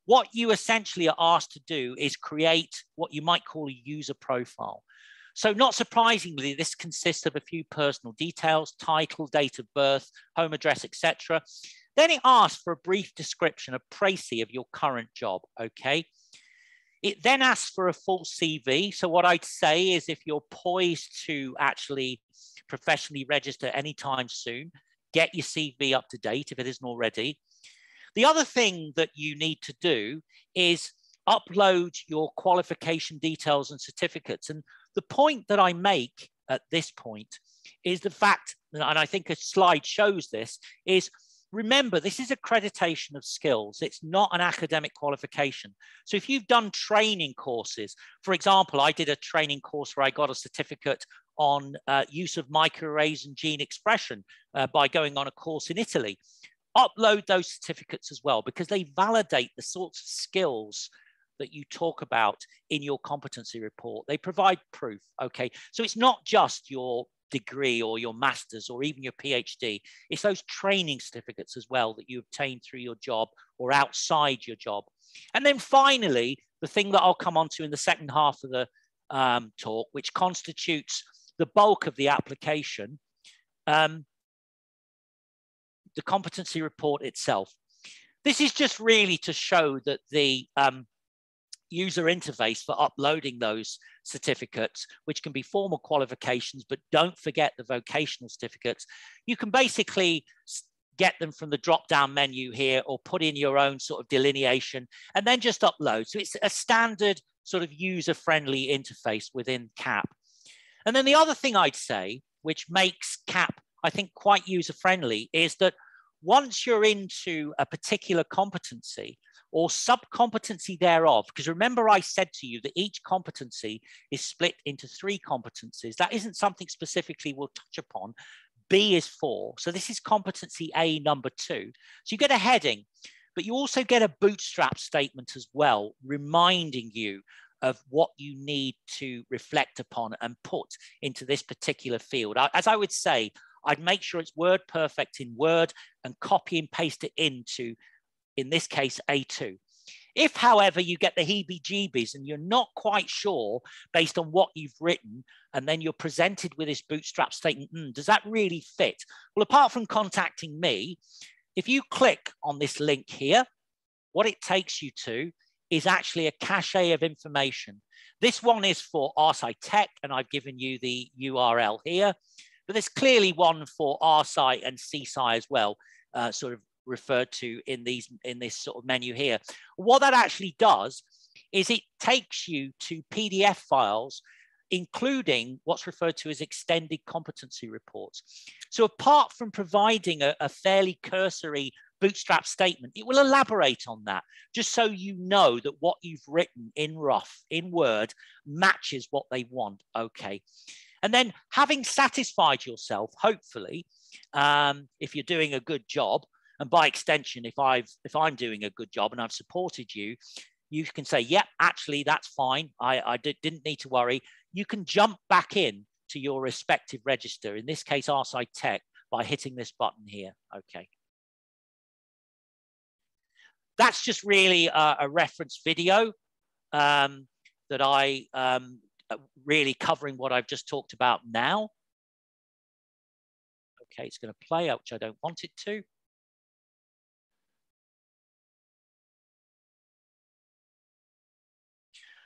what you essentially are asked to do is create what you might call a user profile. So not surprisingly, this consists of a few personal details: title, date of birth, home address, etc. Then it asks for a brief description, a précis of your current job, okay? It then asks for a full CV. So what I'd say is, if you're poised to actually professionally register anytime soon, get your CV up to date if it isn't already. The other thing that you need to do is upload your qualification details and certificates. And the point that I make at this point is the fact, and I think a slide shows this, is remember, this is accreditation of skills. It's not an academic qualification. So if you've done training courses, for example, I did a training course where I got a certificate on use of microarrays and gene expression by going on a course in Italy. Upload those certificates as well, because they validate the sorts of skills that you talk about in your competency report. They provide proof, okay? So it's not just your degree or your master's or even your PhD. It's those training certificates as well that you obtain through your job or outside your job. And then finally, the thing that I'll come on to in the second half of the talk, which constitutes the bulk of the application, the competency report itself. This is just really to show that the user interface for uploading those certificates, which can be formal qualifications, but don't forget the vocational certificates. You can basically get them from the drop-down menu here, or put in your own sort of delineation and then just upload. So it's a standard sort of user-friendly interface within CAP. And then the other thing I'd say, which makes CAP, I think, quite user-friendly, is that once you're into a particular competency or sub-competency thereof, because remember I said to you that each competency is split into 3 competencies. That isn't something specifically we'll touch upon. B is 4. So this is competency A number 2. So you get a heading, but you also get a bootstrap statement as well, reminding you of what you need to reflect upon and put into this particular field. As I would say, I'd make sure it's word perfect in Word and copy and paste it into, in this case, A2. If, however, you get the heebie-jeebies and you're not quite sure based on what you've written, and then you're presented with this bootstrap statement, does that really fit? Well, apart from contacting me, if you click on this link here, what it takes you to is actually a cache of information. This one is for RSci Tech, and I've given you the URL here, but there's clearly one for RSci and CSci as well, sort of referred to in this sort of menu here. What that actually does is it takes you to PDF files, including what's referred to as extended competency reports. So apart from providing a fairly cursory bootstrap statement, it will elaborate on that, just so you know that what you've written in rough, in Word, matches what they want, okay? And then, having satisfied yourself, hopefully, if you're doing a good job, and by extension, if I'm doing a good job and I've supported you, you can say, yep, actually, that's fine. I didn't need to worry. You can jump back in to your respective register, in this case, RSci Tech, by hitting this button here, okay? That's just really a reference video that I really covering what I've just talked about now. Okay, it's going to play out, which I don't want it to.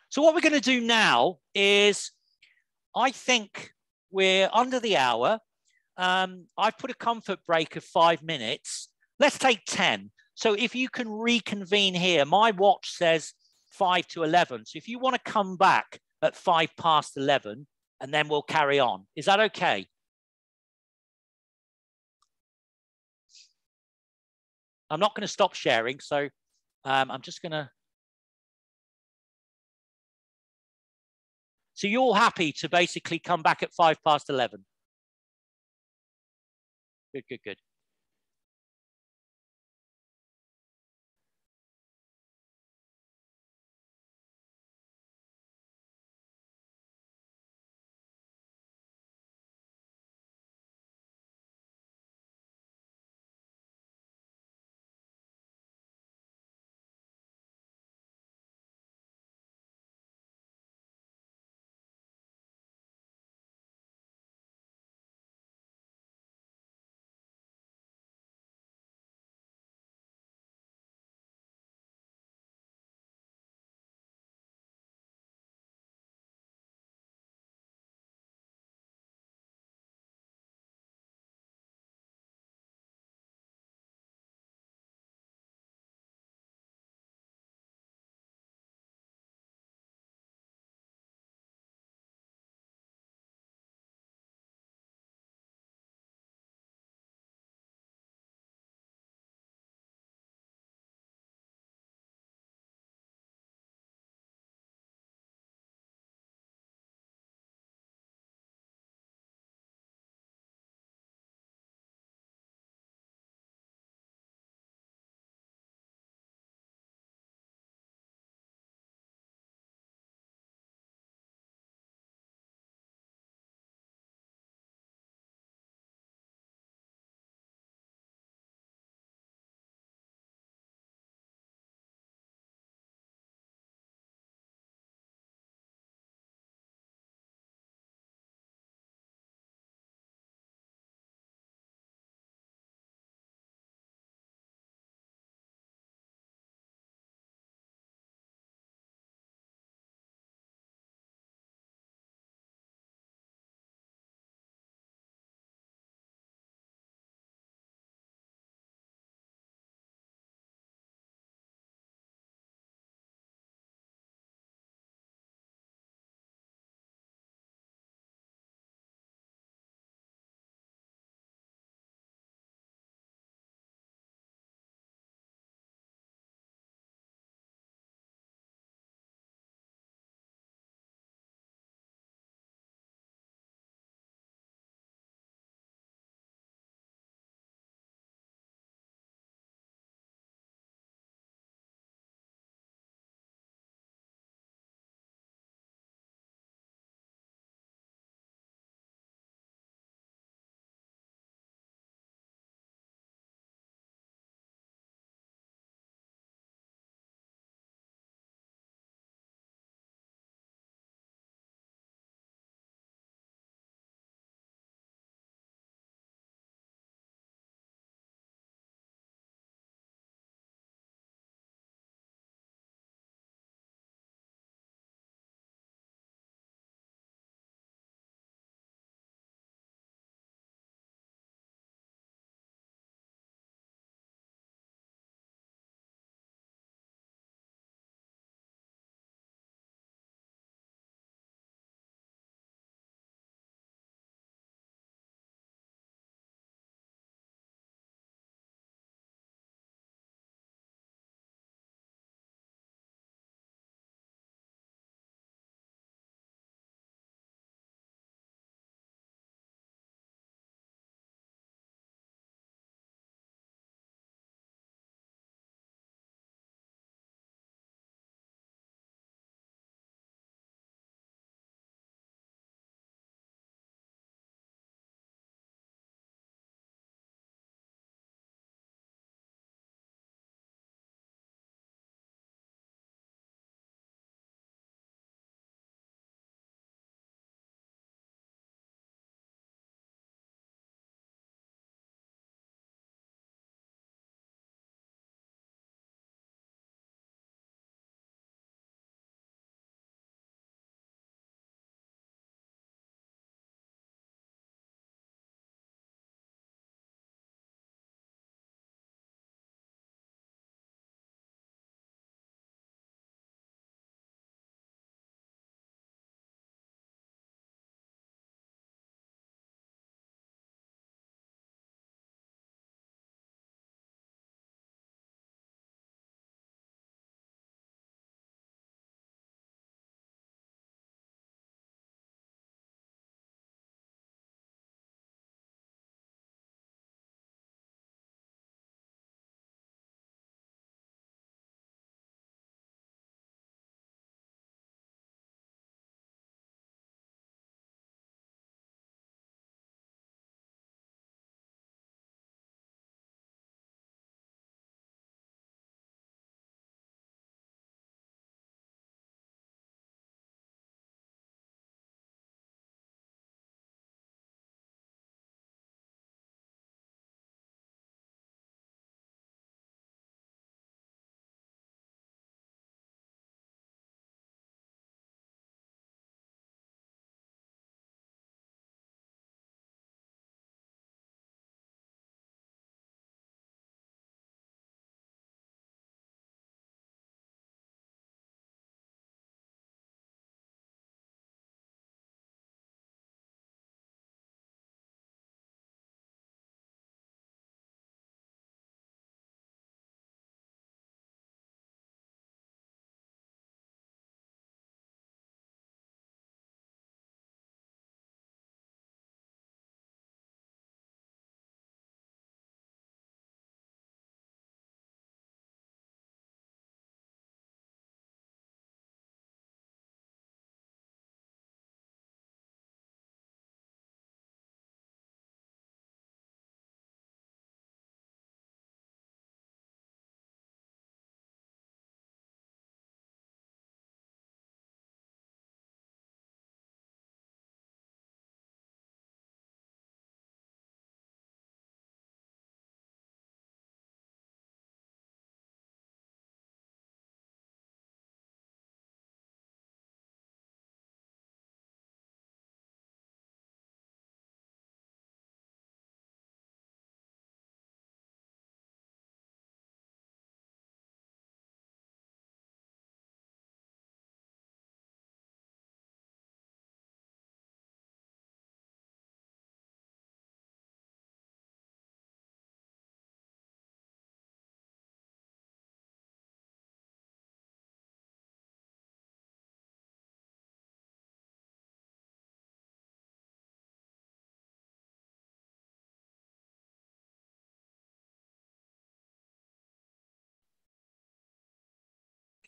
So what we're going to do now is, I think we're under the hour. I've put a comfort break of 5 minutes. Let's take 10. So if you can reconvene here, my watch says 5 to 11. So if you want to come back at 5 past 11, and then we'll carry on. Is that okay? I'm not going to stop sharing, so I'm just going to. So you're happy to basically come back at 11:05? Good, good, good.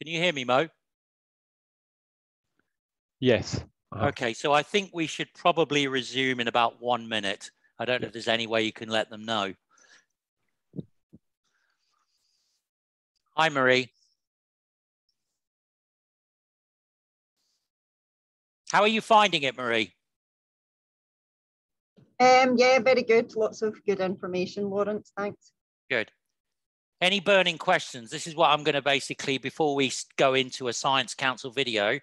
Can you hear me, Mo? Yes. Okay, so I think we should probably resume in about 1 minute. I don't know if there's any way you can let them know. Hi, Marie. How are you finding it, Marie? Yeah, very good. Lots of good information, Laurence. Thanks. Good. Any burning questions? This is what I'm going to basically, before we go into a Science Council video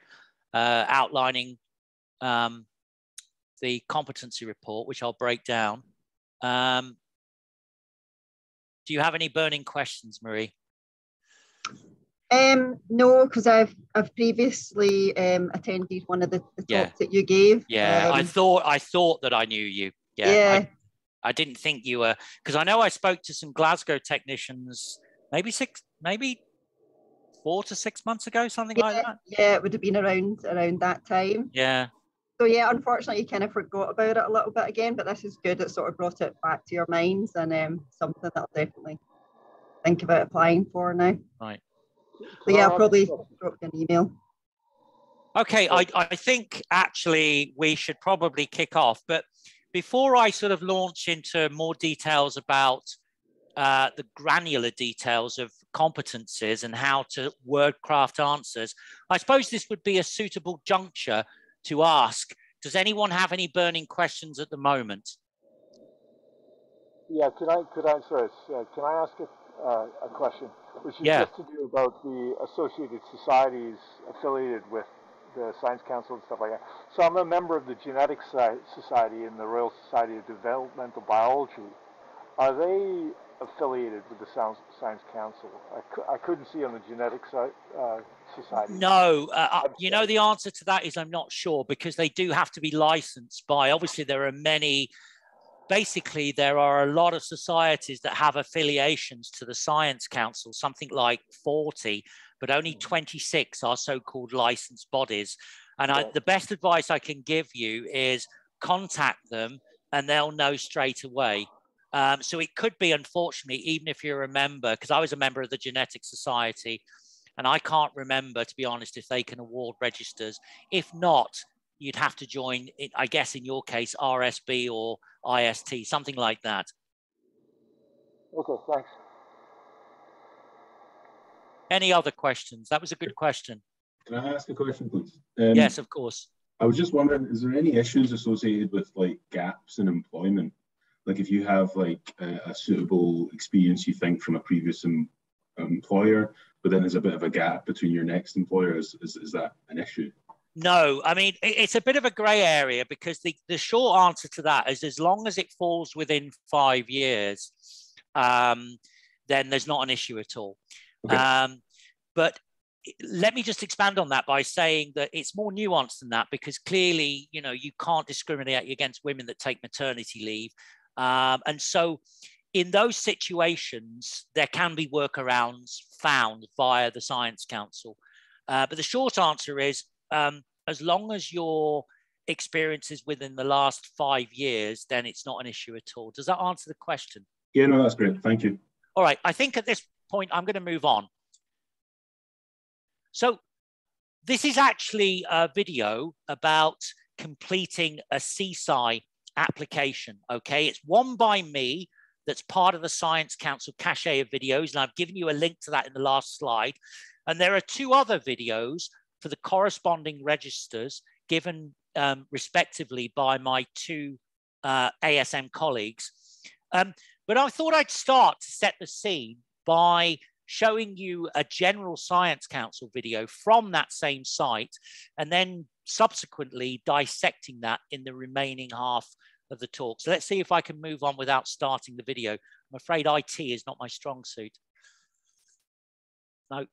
outlining the competency report, which I'll break down. Do you have any burning questions, Marie? No, because I've previously attended one of the talks that you gave. Yeah, I thought that I knew you. Yeah. I didn't think you were, because I know I spoke to some Glasgow technicians maybe 4 to 6 months ago, something like that. Yeah, it would have been around that time. Yeah. So yeah, unfortunately, you kind of forgot about it a little bit again, but this is good. It sort of brought it back to your minds, and something that I'll definitely think about applying for now. Right. So yeah, I'll probably drop you an email. Okay, I think actually we should probably kick off, but before I sort of launch into more details about the granular details of competencies and how to word craft answers, I suppose this would be a suitable juncture to ask, does anyone have any burning questions at the moment? Yeah, can I ask a question, which is just to do about the associated societies affiliated with the Science Council and stuff like that. So I'm a member of the Genetics Society and the Royal Society of Developmental Biology. Are they affiliated with the Science Council? I couldn't see on the Genetics Society. No, you know, the answer to that is I'm not sure, because they do have to be licensed by, obviously there are many, basically there are a lot of societies that have affiliations to the Science Council, something like 40, but only 26 are so-called licensed bodies. And the best advice I can give you is contact them and they'll know straight away. So it could be, unfortunately, even if you're a member, because I was a member of the Genetics Society, and I can't remember, to be honest, if they can award registers. If not, you'd have to join, I guess in your case, RSB or IST, something like that. Okay, thanks. Any other questions? That was a good question. Can I ask a question, please? Yes, of course. I was just wondering, is there any issues associated with like gaps in employment? Like if you have like a suitable experience you think from a previous employer, but then there's a bit of a gap between your next employer, is that an issue? No, I mean, it's a bit of a grey area, because the short answer to that is as long as it falls within 5 years, then there's not an issue at all. Okay. But let me just expand on that by saying that it's more nuanced than that, because clearly, you know, you can't discriminate against women that take maternity leave. And so in those situations, there can be workarounds found via the Science Council. But the short answer is, as long as your experience is within the last 5 years, then it's not an issue at all. Does that answer the question? Yeah, no, that's great. Thank you. All right. I think at this point, I'm going to move on. So this is actually a video about completing a CSI application. Okay, it's one by me that's part of the Science Council cache of videos, and I've given you a link to that in the last slide. And there are 2 other videos for the corresponding registers given respectively by my 2 ASM colleagues. But I thought I'd start to set the scene by showing you a general Science Council video from that same site, and then subsequently dissecting that in the remaining half of the talk. So let's see if I can move on without starting the video. I'm afraid IT is not my strong suit. No.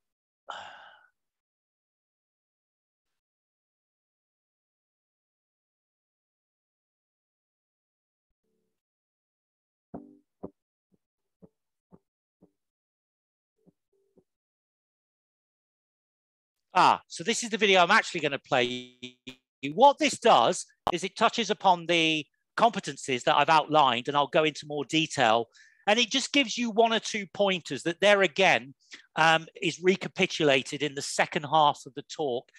So this is the video I'm actually going to play. What this does is it touches upon the competencies that I've outlined, and I'll go into more detail And it just gives you 1 or 2 pointers that there again is recapitulated in the second half of the talk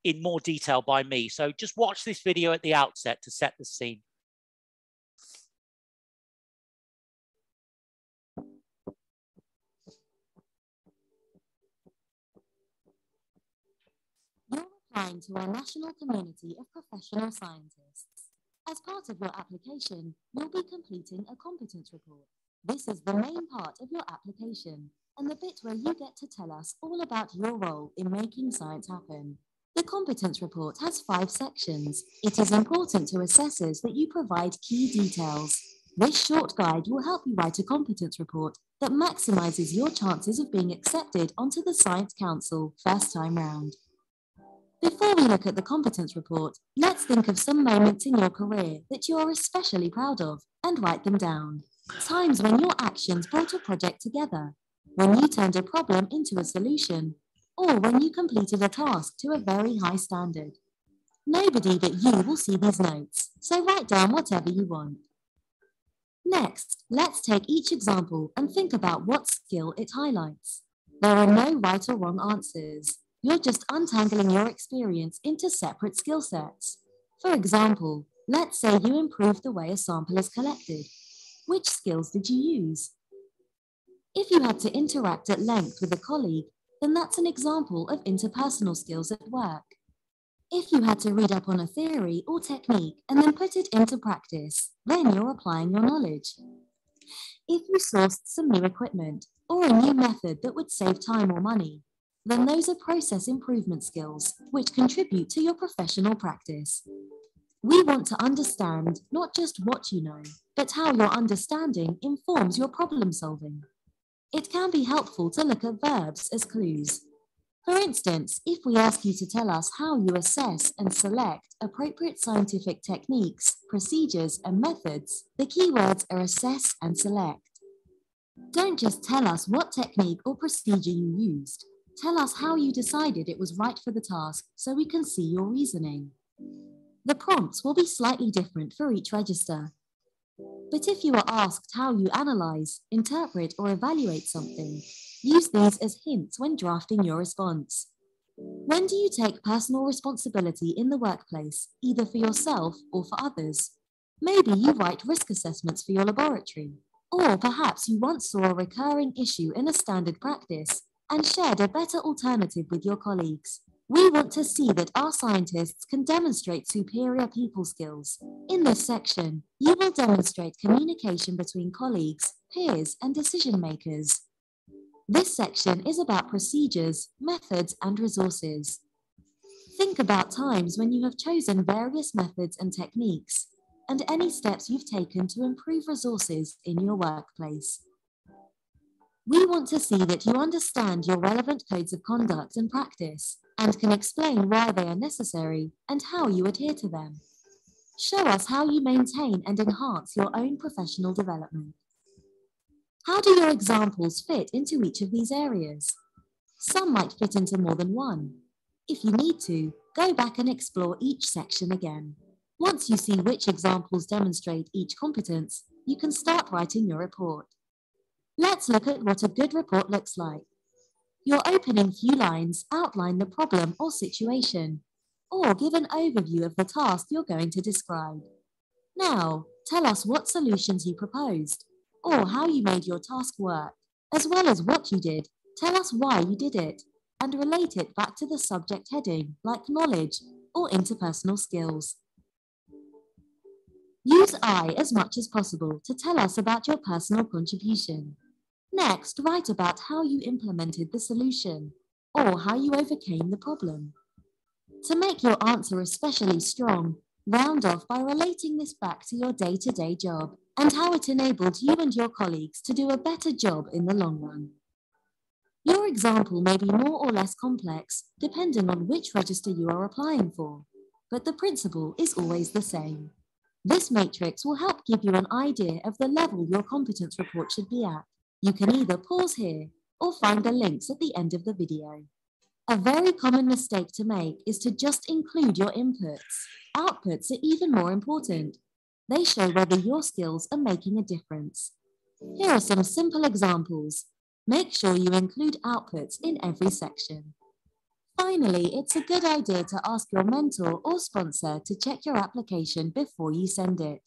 in more detail by me. So just watch this video at the outset to set the scene. You're applying to our national community of professional scientists. As part of your application, you'll be completing a competence report. This is the main part of your application and the bit where you get to tell us all about your role in making science happen. The competence report has 5 sections. It is important to assessors that you provide key details. This short guide will help you write a competence report that maximizes your chances of being accepted onto the Science Council first time round. Before we look at the competence report, let's think of some moments in your career that you are especially proud of and write them down. Times when your actions brought a project together, when you turned a problem into a solution, or when you completed a task to a very high standard. Nobody but you will see these notes, so write down whatever you want. Next, let's take each example and think about what skill it highlights. There are no right or wrong answers. You're just untangling your experience into separate skill sets. For example, let's say you improved the way a sample is collected. Which skills did you use? If you had to interact at length with a colleague, then that's an example of interpersonal skills at work. If you had to read up on a theory or technique and then put it into practice, then you're applying your knowledge. If you sourced some new equipment or a new method that would save time or money, then those are process improvement skills which contribute to your professional practice. We want to understand not just what you know, but how your understanding informs your problem solving. It can be helpful to look at verbs as clues. For instance, if we ask you to tell us how you assess and select appropriate scientific techniques, procedures, and methods, the keywords are assess and select. Don't just tell us what technique or procedure you used. Tell us how you decided it was right for the task so we can see your reasoning. The prompts will be slightly different for each register. But if you are asked how you analyze, interpret, or evaluate something, use these as hints when drafting your response. When do you take personal responsibility in the workplace, either for yourself or for others? Maybe you write risk assessments for your laboratory, or perhaps you once saw a recurring issue in a standard practice and shared a better alternative with your colleagues. We want to see that our scientists can demonstrate superior people skills. In this section, you will demonstrate communication between colleagues, peers, and decision makers. This section is about procedures, methods, and resources. Think about times when you have chosen various methods and techniques, and any steps you've taken to improve resources in your workplace. We want to see that you understand your relevant codes of conduct and practice and can explain why they are necessary and how you adhere to them. Show us how you maintain and enhance your own professional development. How do your examples fit into each of these areas? Some might fit into more than one. If you need to, go back and explore each section again. Once you see which examples demonstrate each competence, you can start writing your report. Let's look at what a good report looks like. Your opening few lines outline the problem or situation, or give an overview of the task you're going to describe. Now, tell us what solutions you proposed, or how you made your task work, as well as what you did. Tell us why you did it, and relate it back to the subject heading, like knowledge or interpersonal skills. Use I as much as possible to tell us about your personal contribution. Next, write about how you implemented the solution, or how you overcame the problem. To make your answer especially strong, round off by relating this back to your day-to-day job and how it enabled you and your colleagues to do a better job in the long run. Your example may be more or less complex, depending on which register you are applying for, but the principle is always the same. This matrix will help give you an idea of the level your competence report should be at. You can either pause here or find the links at the end of the video. A very common mistake to make is to just include your inputs. Outputs are even more important. They show whether your skills are making a difference. Here are some simple examples. Make sure you include outputs in every section. Finally, it's a good idea to ask your mentor or sponsor to check your application before you send it.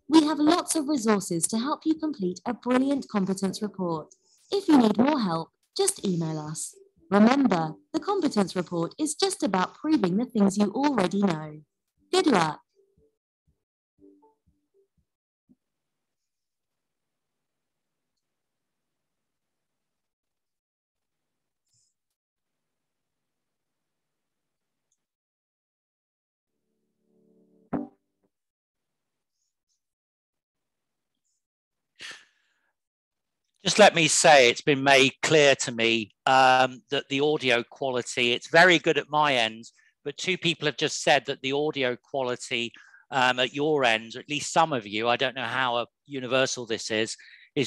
We have lots of resources to help you complete a brilliant competence report. If you need more help, just email us. Remember, the competence report is just about proving the things you already know. Good luck. Just let me say, it's been made clear to me that the audio quality, it's very good at my end, but two people have just said that the audio quality at your end, or at least some of you, I don't know how universal this is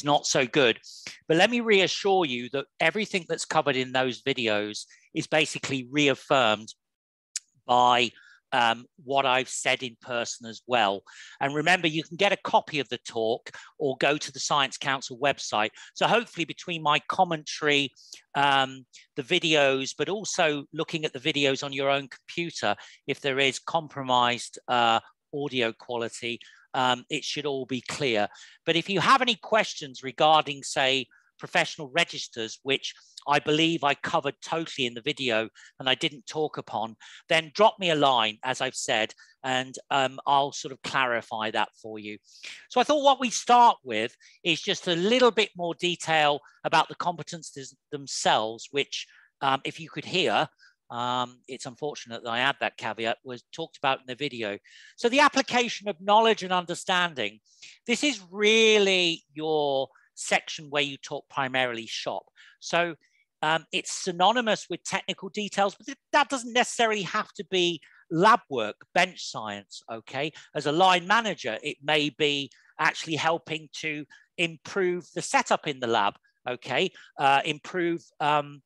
not so good. But let me reassure you that everything that's covered in those videos is basically reaffirmed by what I've said in person as well. And remember, you can get a copy of the talk or go to the Science Council website. So hopefully between my commentary, the videos, but also looking at the videos on your own computer, if there is compromised audio quality, it should all be clear. But if you have any questions regarding, say, professional registers, which I believe I covered totally in the video and I didn't talk upon, then drop me a line, as I've said, and I'll sort of clarify that for you. So I thought what we start with is just a little bit more detail about the competencies themselves, which if you could hear, it's unfortunate that I add that caveat, was talked about in the video. So the application of knowledge and understanding, this is really your section where you talk primarily shop. So it's synonymous with technical details, but that doesn't necessarily have to be lab work, bench science, okay? As a line manager, it may be actually helping to improve the setup in the lab, okay? Improve on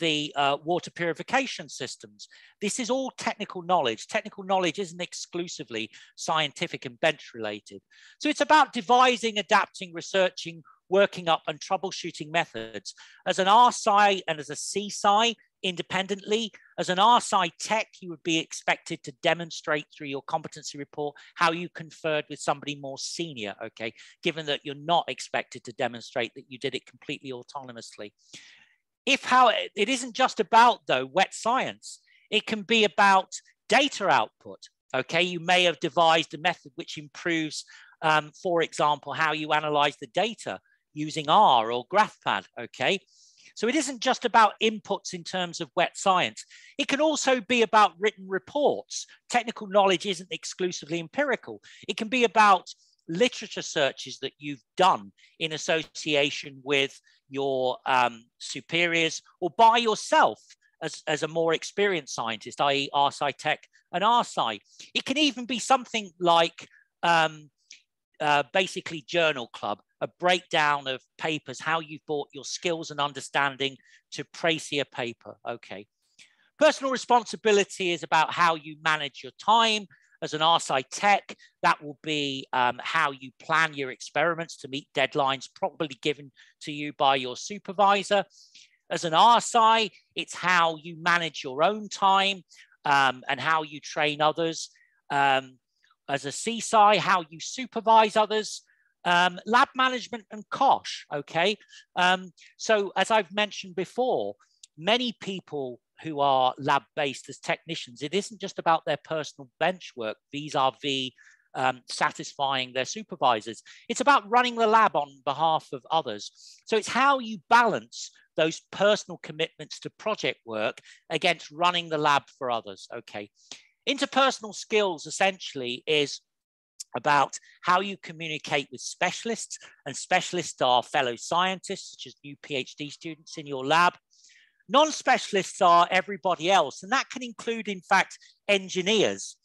the water purification systems. This is all technical knowledge. Technical knowledge isn't exclusively scientific and bench related. So it's about devising, adapting, researching, working up and troubleshooting methods. As an RSci and as a CSci independently, as an RSci tech, you would be expected to demonstrate through your competency report how you conferred with somebody more senior, okay? Given that you're not expected to demonstrate that you did it completely autonomously. It isn't just about, though, wet science. It can be about data output, okay? You may have devised a method which improves, for example, how you analyze the data using R or GraphPad, okay? So it isn't just about inputs in terms of wet science. It can also be about written reports. Technical knowledge isn't exclusively empirical. It can be about literature searches that you've done in association with your superiors or by yourself as a more experienced scientist, i.e. RSci Tech and RSci. It can even be something like basically journal club, a breakdown of papers, how you've brought your skills and understanding to précis a paper, okay. Personal responsibility is about how you manage your time. As an RSci Tech, that will be how you plan your experiments to meet deadlines probably given to you by your supervisor. As an RSci, it's how you manage your own time and how you train others. As a CSci, how you supervise others. Lab management and COSH, okay? So as I've mentioned before, many people who are lab-based as technicians, it isn't just about their personal bench work, vis-a-vis satisfying their supervisors. It's about running the lab on behalf of others. So it's how you balance those personal commitments to project work against running the lab for others, okay? Interpersonal skills essentially is about how you communicate with specialists, and specialists are fellow scientists, such as new PhD students in your lab. Non-specialists are everybody else, and that can include, in fact, engineers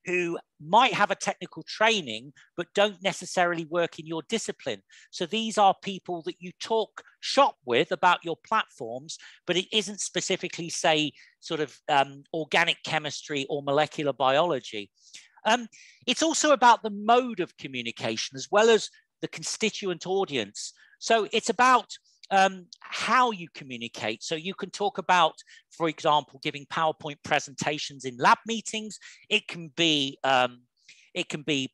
who might have a technical training, but don't necessarily work in your discipline. So these are people that you talk shop with about your platforms, but it isn't specifically, say, sort of organic chemistry or molecular biology. It's also about the mode of communication, as well as the constituent audience. So it's about how you communicate. So you can talk about, for example, giving PowerPoint presentations in lab meetings. It can be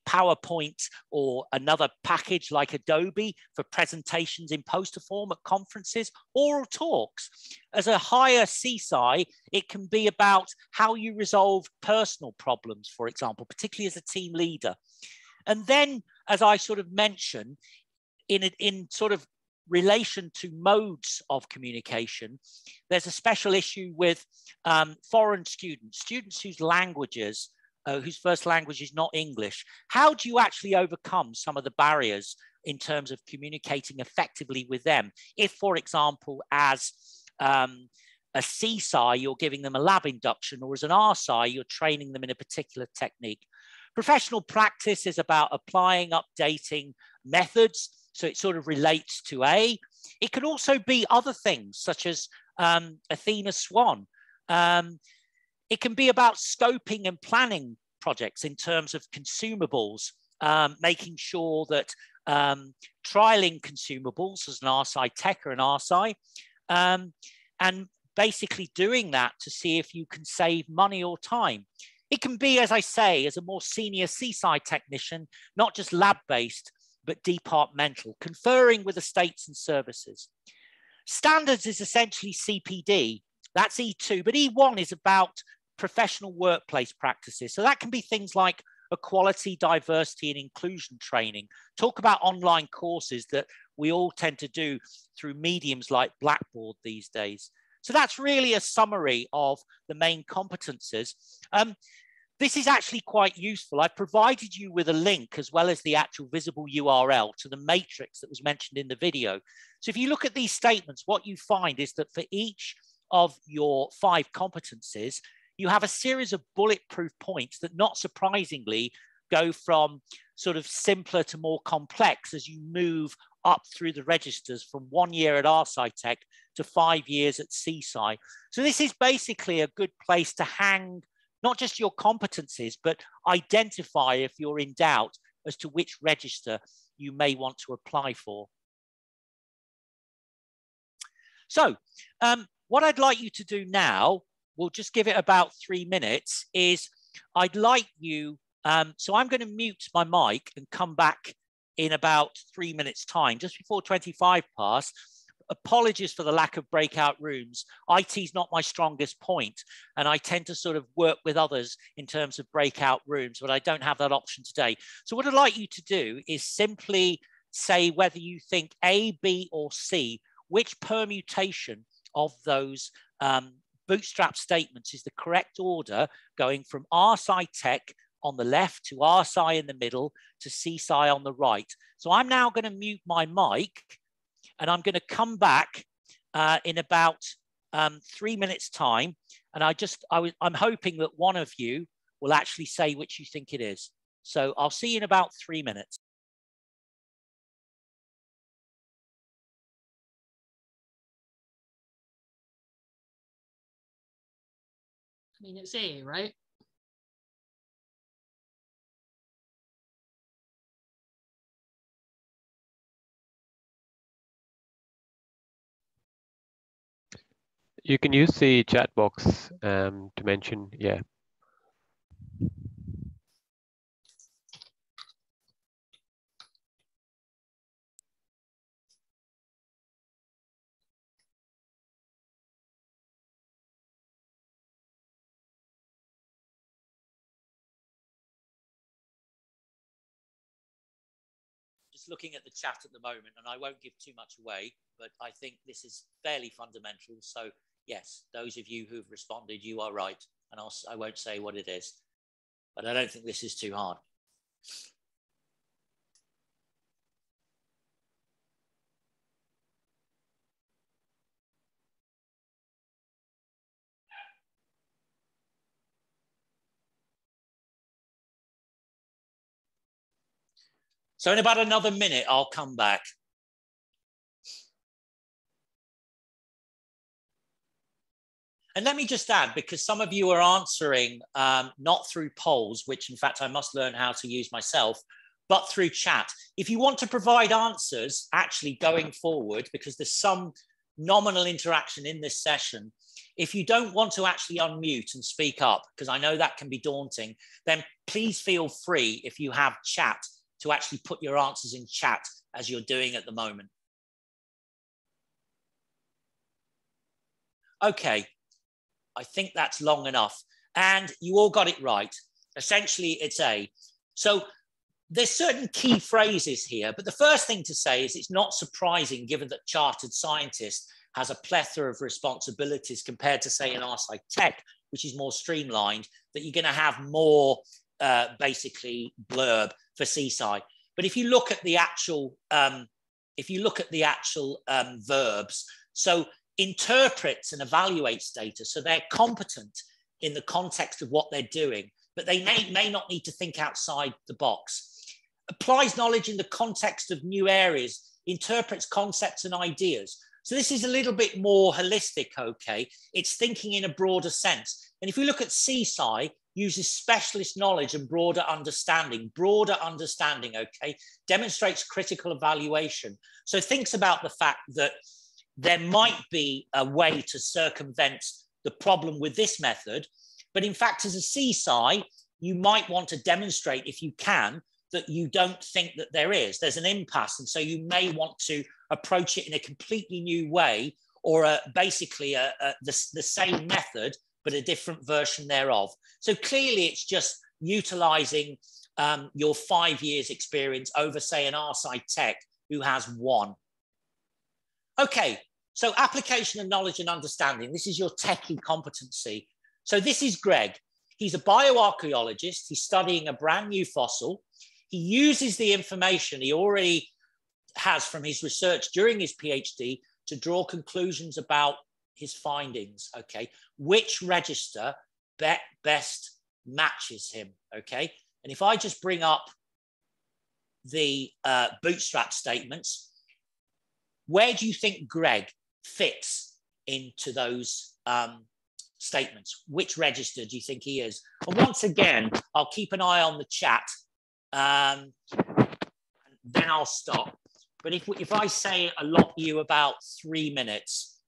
PowerPoint or another package like Adobe for presentations in poster form at conferences, oral talks. As a higher CSI, it can be about how you resolve personal problems, for example, particularly as a team leader. And then, as I sort of mentioned, in sort of relation to modes of communication, there's a special issue with foreign students whose languages, whose first language is not English. How do you actually overcome some of the barriers in terms of communicating effectively with them? If, for example, as a CSI, you're giving them a lab induction, or as an RSI, you're training them in a particular technique. Professional practice is about applying, updating methods. So it sort of relates to A. It can also be other things such as Athena Swan. It can be about scoping and planning projects in terms of consumables, making sure that trialing consumables as an RSI tech or an RSI, and basically doing that to see if you can save money or time. It can be, as I say, as a more senior CSI technician, not just lab-based, but departmental, conferring with estates and services. Standards is essentially CPD. That's E2, but E1 is about professional workplace practices. So that can be things like equality, diversity, and inclusion training. Talk about online courses that we all tend to do through mediums like Blackboard these days. So that's really a summary of the main competences. This is actually quite useful. I've provided you with a link as well as the actual visible URL to the matrix that was mentioned in the video. So if you look at these statements, what you find is that for each of your 5 competencies, you have a series of bulletproof points that, not surprisingly, go from sort of simpler to more complex as you move up through the registers from 1 year at RSI Tech to 5 years at CSI. So this is basically a good place to hang not just your competencies, but identify if you're in doubt as to which register you may want to apply for. So what I'd like you to do now, we'll just give it about 3 minutes, is I'd like you, so I'm going to mute my mic and come back in about 3 minutes time, just before 25 past. Apologies for the lack of breakout rooms. IT is not my strongest point, and I tend to sort of work with others in terms of breakout rooms, but I don't have that option today. So what I'd like you to do is simply say whether you think A, B, or C, which permutation of those bootstrap statements is the correct order, going from RSI Tech on the left to RSI in the middle to CSI on the right. So I'm now going to mute my mic, and I'm going to come back in about 3 minutes time. And I'm hoping that one of you will actually say which you think it is. So I'll see you in about 3 minutes. I mean, it's A, right? You can use the chat box to mention, yeah. Just looking at the chat at the moment, and I won't give too much away, but I think this is fairly fundamental. So yes, those of you who've responded, you are right. And I won't say what it is, but I don't think this is too hard. So in about another minute, I'll come back. And let me just add, because some of you are answering not through polls, which in fact I must learn how to use myself, but through chat. If you want to provide answers actually going forward, because there's some nominal interaction in this session, if you don't want to actually unmute and speak up, because I know that can be daunting, then please feel free, if you have chat, to actually put your answers in chat as you're doing at the moment. Okay, I think that's long enough. And you all got it right. Essentially, it's A. So there's certain key phrases here, but the first thing to say is it's not surprising, given that chartered scientist has a plethora of responsibilities compared to, say, an RSci Tech, which is more streamlined, that you're going to have more basically blurb for CSci. But if you look at the actual, verbs, so interprets and evaluates data, so they're competent in the context of what they're doing, but they may not need to think outside the box. Applies knowledge in the context of new areas, interprets concepts and ideas. So this is a little bit more holistic, okay? It's thinking in a broader sense. And if you look at CSci, uses specialist knowledge and broader understanding, okay? Demonstrates critical evaluation. So thinks about the fact that there might be a way to circumvent the problem with this method, but in fact, as a CSci, you might want to demonstrate, if you can, that you don't think that there is. There's an impasse, and so you may want to approach it in a completely new way, or basically the same method, but a different version thereof. So clearly, it's just utilizing your 5 years experience over, say, an RSci Tech who has 1. Okay, so application of knowledge and understanding. This is your techie competency. So this is Greg. He's a bioarchaeologist. He's studying a brand new fossil. He uses the information he already has from his research during his PhD to draw conclusions about his findings, okay? Which register best matches him, okay? And if I just bring up the Bootstrap statements, where do you think Greg fits into those statements? Which register do you think he is? And once again, I'll keep an eye on the chat, and then I'll stop. But if I say allot you about 3 minutes,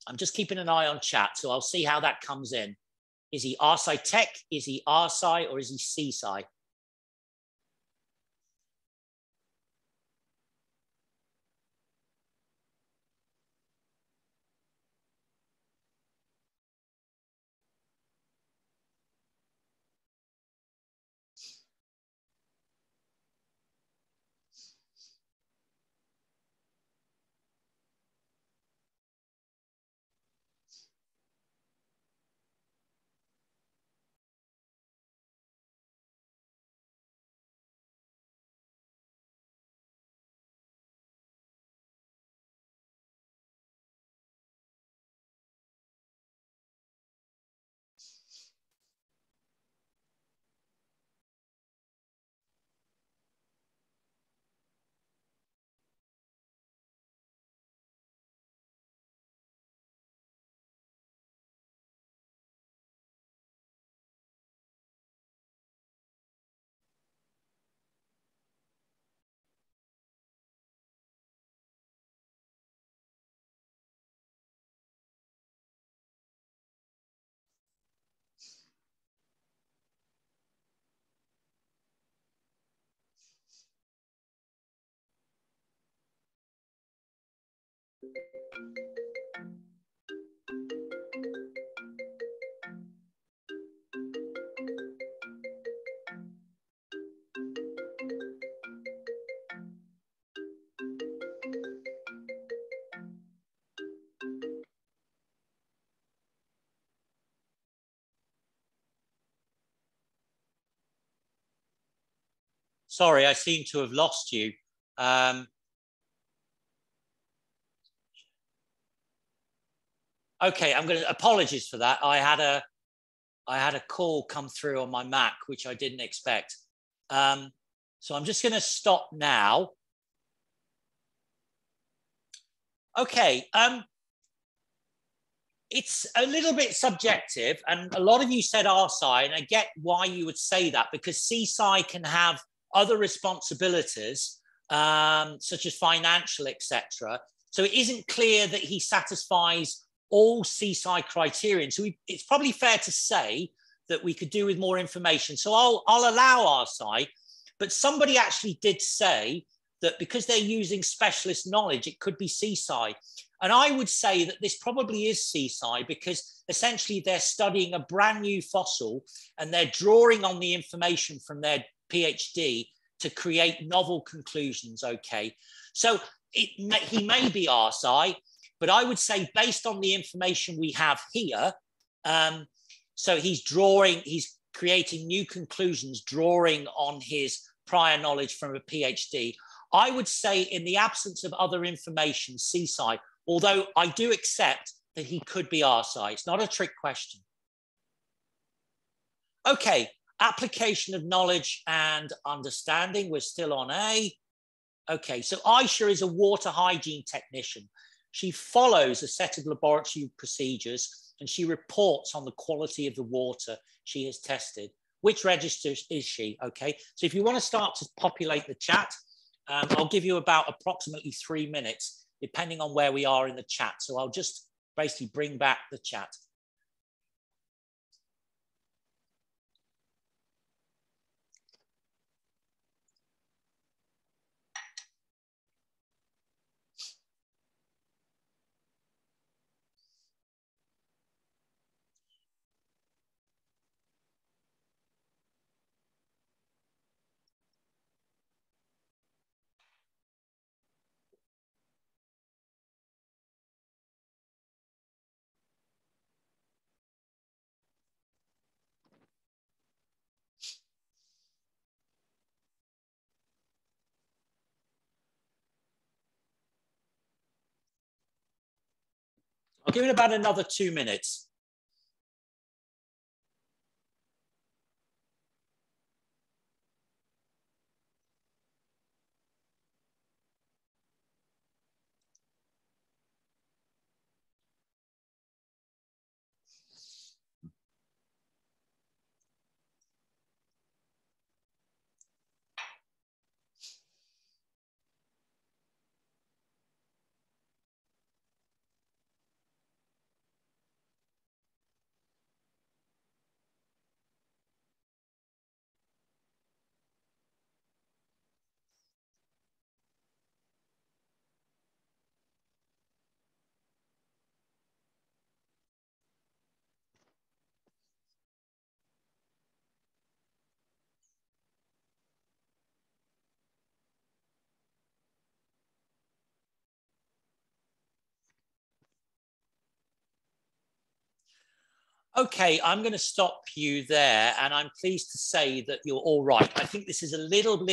I'm just keeping an eye on chat, so I'll see how that comes in. Is he RSci Tech? Is he RSci, or is he CSci? Sorry, I seem to have lost you. Okay, apologies for that. I had a call come through on my Mac, which I didn't expect. So I'm just going to stop now. Okay. it's a little bit subjective, and a lot of you said RSI, and I get why you would say that, because CSI can have other responsibilities, such as financial, etc. So it isn't clear that he satisfies all CSI criterion. So it's probably fair to say that we could do with more information. So I'll allow RSI, but somebody actually did say that because they're using specialist knowledge, it could be CSI. And I would say that this probably is CSI, because essentially they're studying a brand new fossil and they're drawing on the information from their PhD to create novel conclusions, okay? So he may be RSI, but I would say based on the information we have here, so he's creating new conclusions, drawing on his prior knowledge from a PhD. I would say in the absence of other information, CSI, although I do accept that he could be RSI. It's not a trick question. Okay, application of knowledge and understanding. We're still on A. Okay, so Aisha is a water hygiene technician. She follows a set of laboratory procedures and she reports on the quality of the water she has tested. Which register is she? Okay, so if you want to start to populate the chat, I'll give you about approximately 3 minutes, depending on where we are in the chat. So I'll just basically bring back the chat. I'll give it about another 2 minutes. Okay, I'm going to stop you there, and I'm pleased to say that you're all right. I think this is a little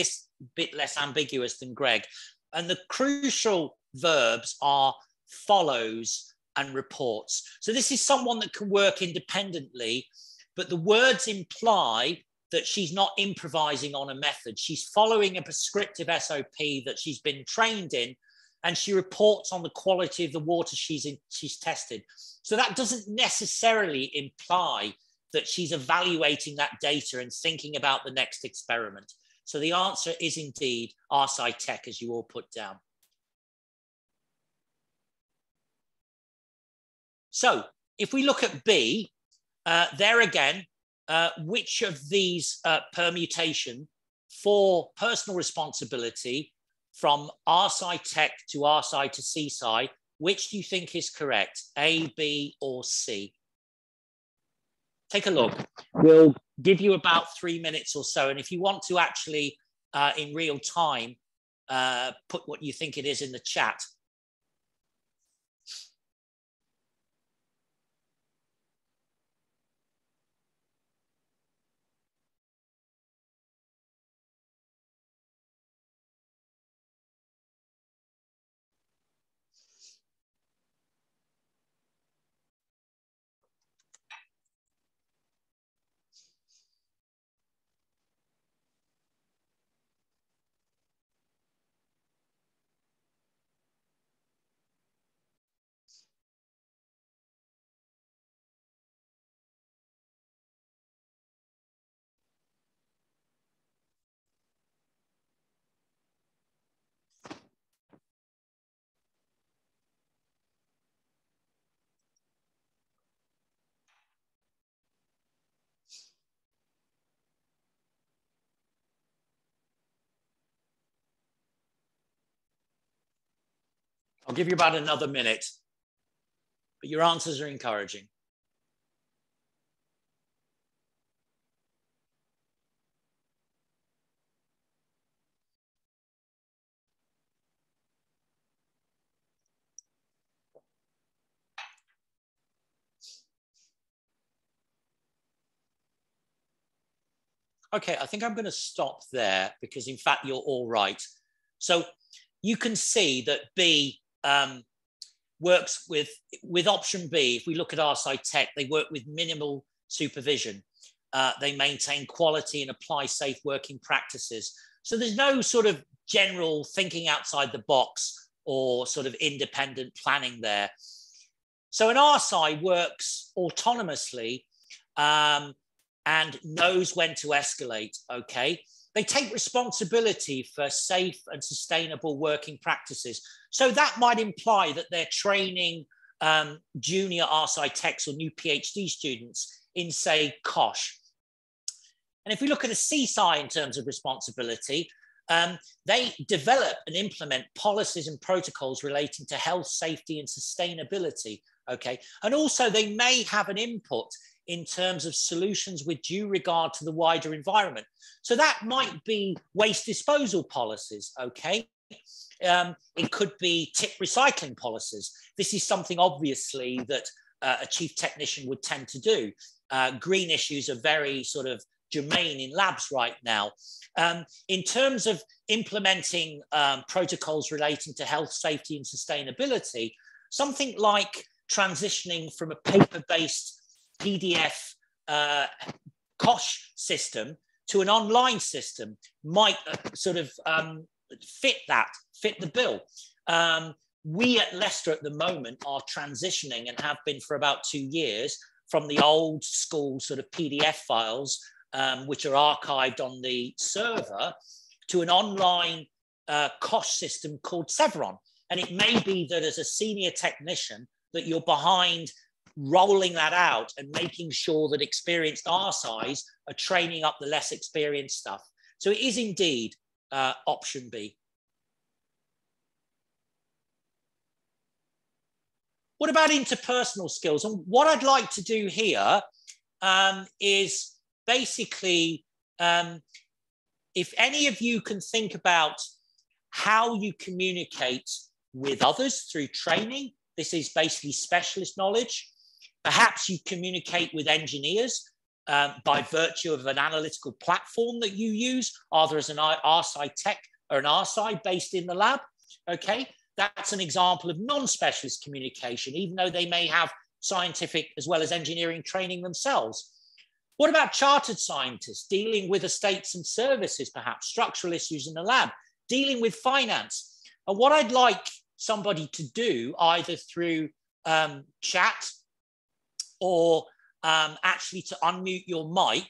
bit less ambiguous than Greg. And the crucial verbs are follows and reports. So this is someone that can work independently, but the words imply that she's not improvising on a method. She's following a prescriptive SOP that she's been trained in, and she reports on the quality of the water she's tested. So that doesn't necessarily imply that she's evaluating that data and thinking about the next experiment. So the answer is indeed RSI Tech, as you all put down. So if we look at B, there again, which of these permutation for personal responsibility from RSI Tech to RSI to CSI, which do you think is correct, A, B, or C? Take a look. We'll give you about 3 minutes or so. And if you want to actually, in real time, put what you think it is in the chat. I'll give you about another minute, but your answers are encouraging. Okay, I think I'm going to stop there because in fact, you're all right. So you can see that B works with option B. If we look at RSI Tech, they work with minimal supervision. They maintain quality and apply safe working practices. So there's no sort of general thinking outside the box or sort of independent planning there. So an RSI works autonomously and knows when to escalate, okay? They take responsibility for safe and sustainable working practices. So that might imply that they're training junior RSI techs or new PhD students in, say, COSH. And if we look at a CSI in terms of responsibility, they develop and implement policies and protocols relating to health, safety, and sustainability, okay? And also they may have an input in terms of solutions with due regard to the wider environment. So that might be waste disposal policies, okay? It could be tip recycling policies. This is something obviously that a chief technician would tend to do. Green issues are very sort of germane in labs right now. In terms of implementing protocols relating to health, safety, and sustainability, something like transitioning from a paper-based PDF COSH system to an online system might sort of fit the bill. We at Leicester at the moment are transitioning and have been for about 2 years from the old school sort of PDF files, which are archived on the server, to an online COSH system called Sevron. And it may be that as a senior technician that you're behind rolling that out and making sure that experienced RSIs are training up the less experienced stuff. So it is indeed option B. What about interpersonal skills? And what I'd like to do here is basically, if any of you can think about how you communicate with others through training, this is basically specialist knowledge. Perhaps you communicate with engineers by virtue of an analytical platform that you use, either as an RSI tech or an RSI based in the lab, okay? That's an example of non-specialist communication, even though they may have scientific as well as engineering training themselves. What about chartered scientists dealing with estates and services, perhaps structural issues in the lab, dealing with finance? And what I'd like somebody to do, either through chat or actually to unmute your mic,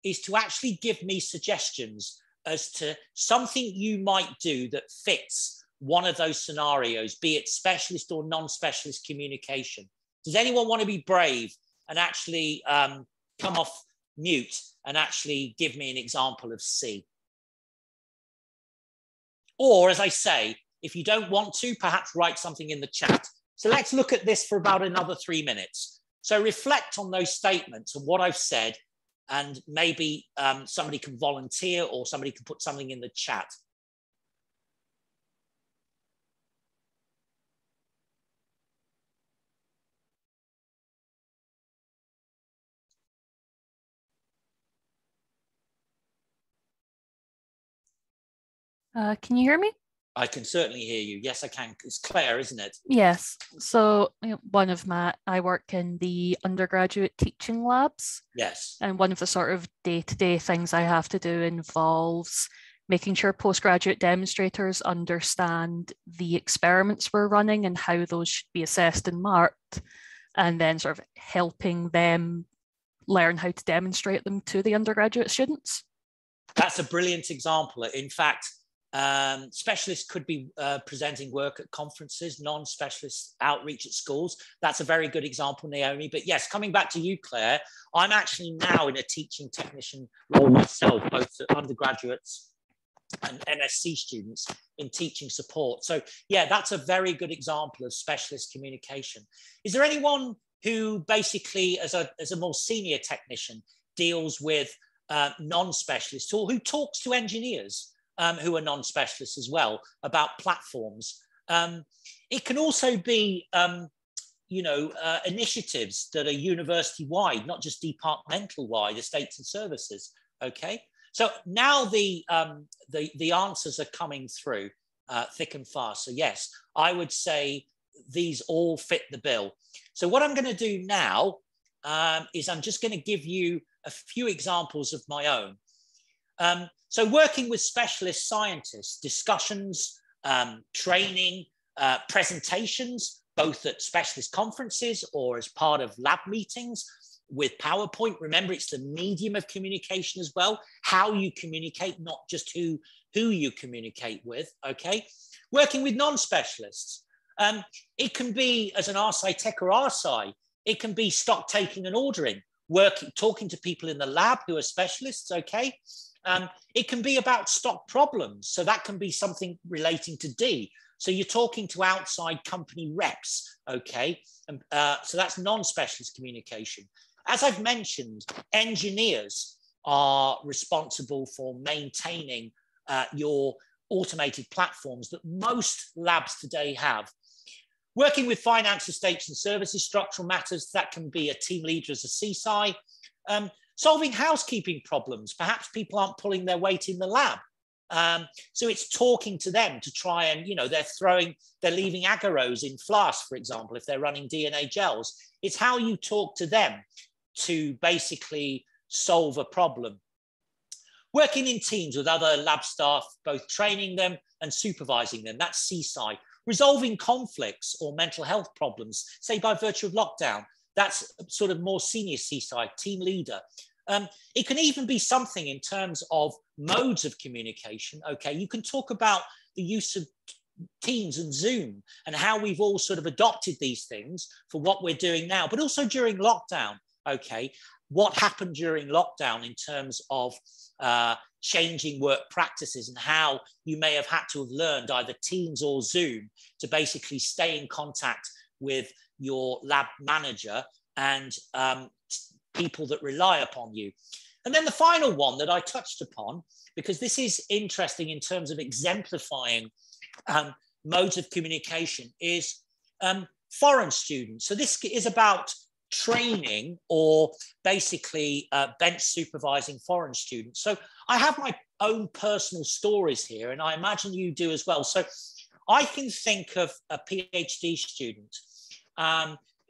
is to actually give me suggestions as to something you might do that fits one of those scenarios, be it specialist or non-specialist communication. Does anyone want to be brave and actually come off mute and actually give me an example of C? Or, as I say, if you don't want to, perhaps write something in the chat. So let's look at this for about another 3 minutes. So reflect on those statements and what I've said, and maybe somebody can volunteer or somebody can put something in the chat. Can you hear me? I can certainly hear you. Yes, I can. It's Claire, isn't it? Yes. So I work in the undergraduate teaching labs. Yes. And one of the sort of day-to-day things I have to do involves making sure postgraduate demonstrators understand the experiments we're running and how those should be assessed and marked, and then sort of helping them learn how to demonstrate them to the undergraduate students. That's a brilliant example. In fact, specialists could be presenting work at conferences, non-specialist outreach at schools. That's a very good example, Naomi. But yes, coming back to you, Claire, I'm actually now in a teaching technician role myself, both to undergraduates and MSc students in teaching support. So yeah, that's a very good example of specialist communication. Is there anyone who basically, as a more senior technician, deals with non-specialists, or who talks to engineers who are non-specialists as well about platforms? It can also be initiatives that are university-wide, not just departmental-wide, estates and services. Okay, so now the answers are coming through thick and fast. So yes, I would say these all fit the bill. So what I'm going to do now is I'm just going to give you a few examples of my own. So working with specialist scientists, discussions, training, presentations, both at specialist conferences or as part of lab meetings with PowerPoint. Remember, it's the medium of communication as well, how you communicate, not just who you communicate with, okay? Working with non-specialists. It can be as an RSci tech or RSci, it can be stock taking and ordering, talking to people in the lab who are specialists, okay? It can be about stock problems. So that can be something relating to D. So you're talking to outside company reps, okay? So that's non-specialist communication. As I've mentioned, engineers are responsible for maintaining your automated platforms that most labs today have. Working with finance, estates and services, structural matters, that can be a team leader as a CSI. Solving housekeeping problems, perhaps people aren't pulling their weight in the lab. So it's talking to them to try and, they're leaving agarose in flasks, for example, if they're running DNA gels. It's how you talk to them to basically solve a problem. Working in teams with other lab staff, both training them and supervising them, that's C-side. Resolving conflicts or mental health problems, say by virtue of lockdown, that's sort of more senior C-side, team leader. It can even be something in terms of modes of communication. Okay, you can talk about the use of Teams and Zoom and how we've all sort of adopted these things for what we're doing now, but also during lockdown. Okay, what happened during lockdown in terms of changing work practices and how you may have had to have learned either Teams or Zoom to basically stay in contact with your lab manager and people that rely upon you. And then the final one that I touched upon, because this is interesting in terms of exemplifying modes of communication, is foreign students. So this is about training or basically bench supervising foreign students. So I have my own personal stories here, and I imagine you do as well. So I can think of a PhD student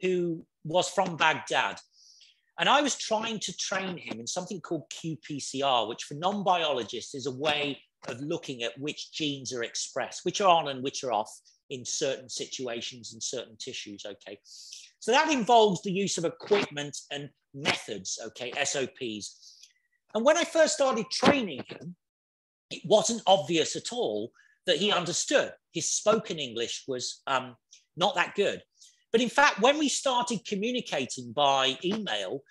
who was from Baghdad. And I was trying to train him in something called qPCR, which for non-biologists is a way of looking at which genes are expressed, which are on and which are off in certain situations and certain tissues, okay? So that involves the use of equipment and methods, okay, SOPs. And when I first started training him, it wasn't obvious at all that he understood. His spoken English was not that good. But in fact, when we started communicating by email,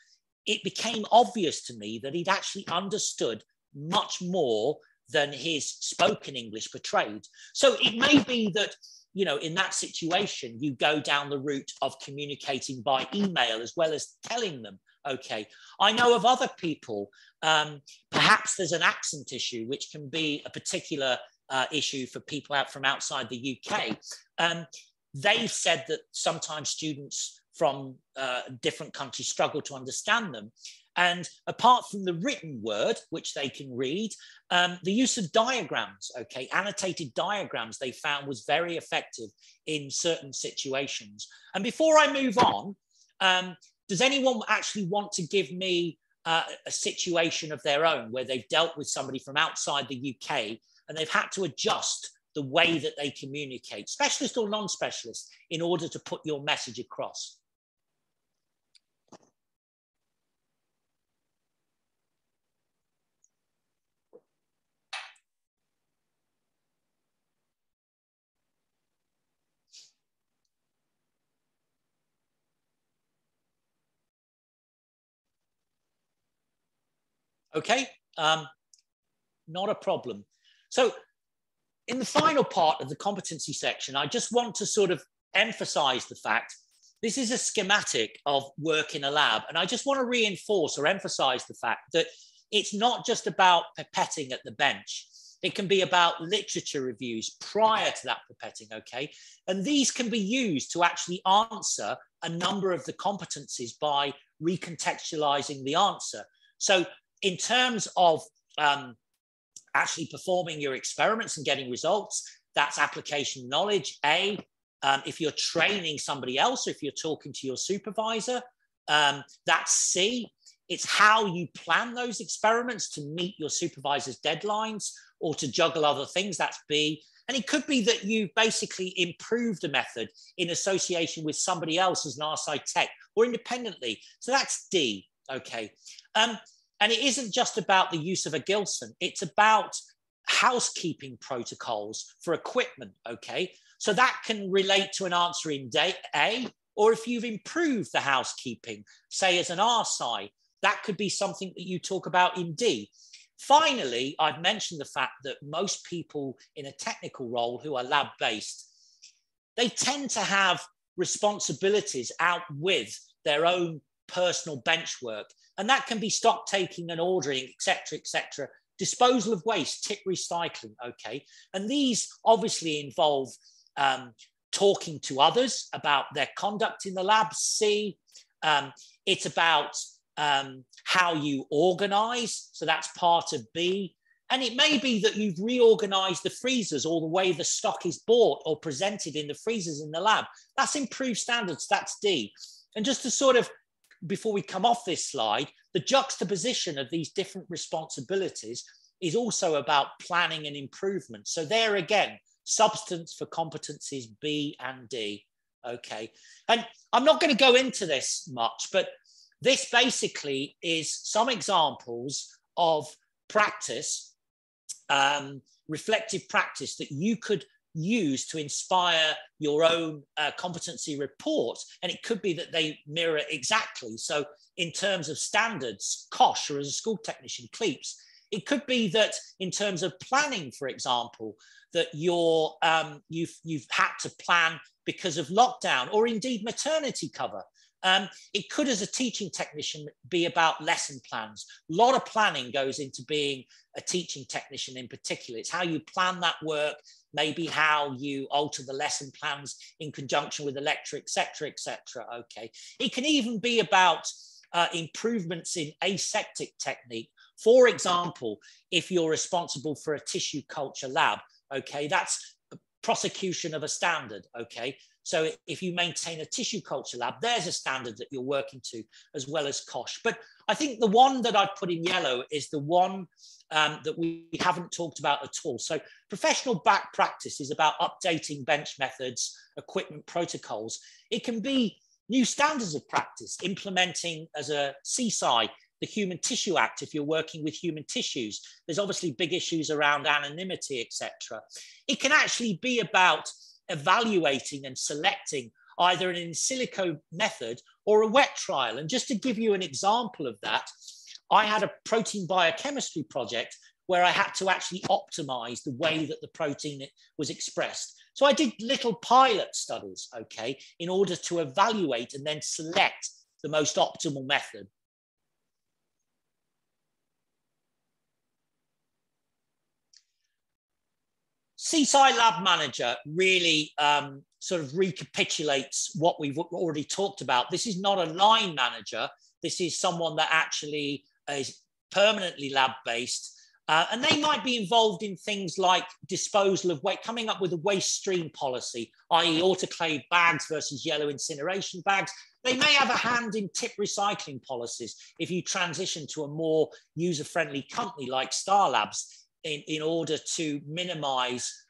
it became obvious to me that he'd actually understood much more than his spoken English portrayed. So it may be that, in that situation, you go down the route of communicating by email as well as telling them, okay. I know of other people, perhaps there's an accent issue, which can be a particular issue for people from outside the UK. They've said that sometimes students from different countries struggle to understand them. And apart from the written word, which they can read, the use of diagrams, okay, annotated diagrams, they found was very effective in certain situations. And before I move on, does anyone actually want to give me a situation of their own where they've dealt with somebody from outside the UK and they've had to adjust the way that they communicate, specialist or non-specialist, in order to put your message across? Okay, not a problem. So in the final part of the competency section, I just want to sort of emphasize the fact this is a schematic of work in a lab. And I just want to reinforce or emphasize the fact that it's not just about pipetting at the bench. It can be about literature reviews prior to that pipetting, okay? And these can be used to actually answer a number of the competencies by recontextualizing the answer. So in terms of actually performing your experiments and getting results, that's application knowledge, A. If you're training somebody else, or if you're talking to your supervisor, that's C. It's how you plan those experiments to meet your supervisor's deadlines or to juggle other things, that's B. And it could be that you basically improved a method in association with somebody else as an RSI tech or independently. So that's D, okay. And it isn't just about the use of a Gilson, it's about housekeeping protocols for equipment, okay. So that can relate to an answer in A, or if you've improved the housekeeping, say as an RSI, that could be something that you talk about in D. Finally, I've mentioned the fact that most people in a technical role who are lab-based, they tend to have responsibilities out with their own personal bench work. And that can be stock taking and ordering, et cetera, disposal of waste, tip recycling, okay? And these obviously involve talking to others about their conduct in the lab. C, it's about how you organize. So that's part of B. And it may be that you've reorganized the freezers or the way the stock is bought or presented in the freezers in the lab. That's improved standards, that's D. And just to sort of, before we come off this slide, the juxtaposition of these different responsibilities is also about planning and improvement. So there again, substance for competencies B and D, okay? And I'm not going to go into this much, but this basically is some examples of practice, reflective practice that you could use to inspire your own competency report. And it could be that they mirror exactly. So in terms of standards, COSH, or as a school technician, CLEAPS, it could be that in terms of planning, for example, that you've had to plan because of lockdown, or indeed maternity cover. It could, as a teaching technician, be about lesson plans. A lot of planning goes into being a teaching technician in particular. It's how you plan that work, maybe how you alter the lesson plans in conjunction with the lecturer, et cetera, okay. It can even be about improvements in aseptic technique. For example, if you're responsible for a tissue culture lab, okay, that's prosecution of a standard, okay. So if you maintain a tissue culture lab, there's a standard that you're working to, as well as COSH. But I think the one that I've put in yellow is the one that we haven't talked about at all. So professional back practice is about updating bench methods, equipment protocols. It can be new standards of practice, implementing as a CSI, the Human Tissue Act, if you're working with human tissues. There's obviously big issues around anonymity, etc. It can actually be about evaluating and selecting either an in silico method or a wet trial. And just to give you an example of that, I had a protein biochemistry project where I had to actually optimize the way that the protein was expressed. So I did little pilot studies, okay, in order to evaluate and then select the most optimal method. CSI Lab Manager really sort of recapitulates what we've already talked about. This is not a line manager. This is someone that actually is permanently lab-based. And they might be involved in things like disposal of waste, coming up with a waste stream policy, i.e. autoclave bags versus yellow incineration bags. They may have a hand in tip recycling policies if you transition to a more user-friendly company like Star Labs, in order to minimize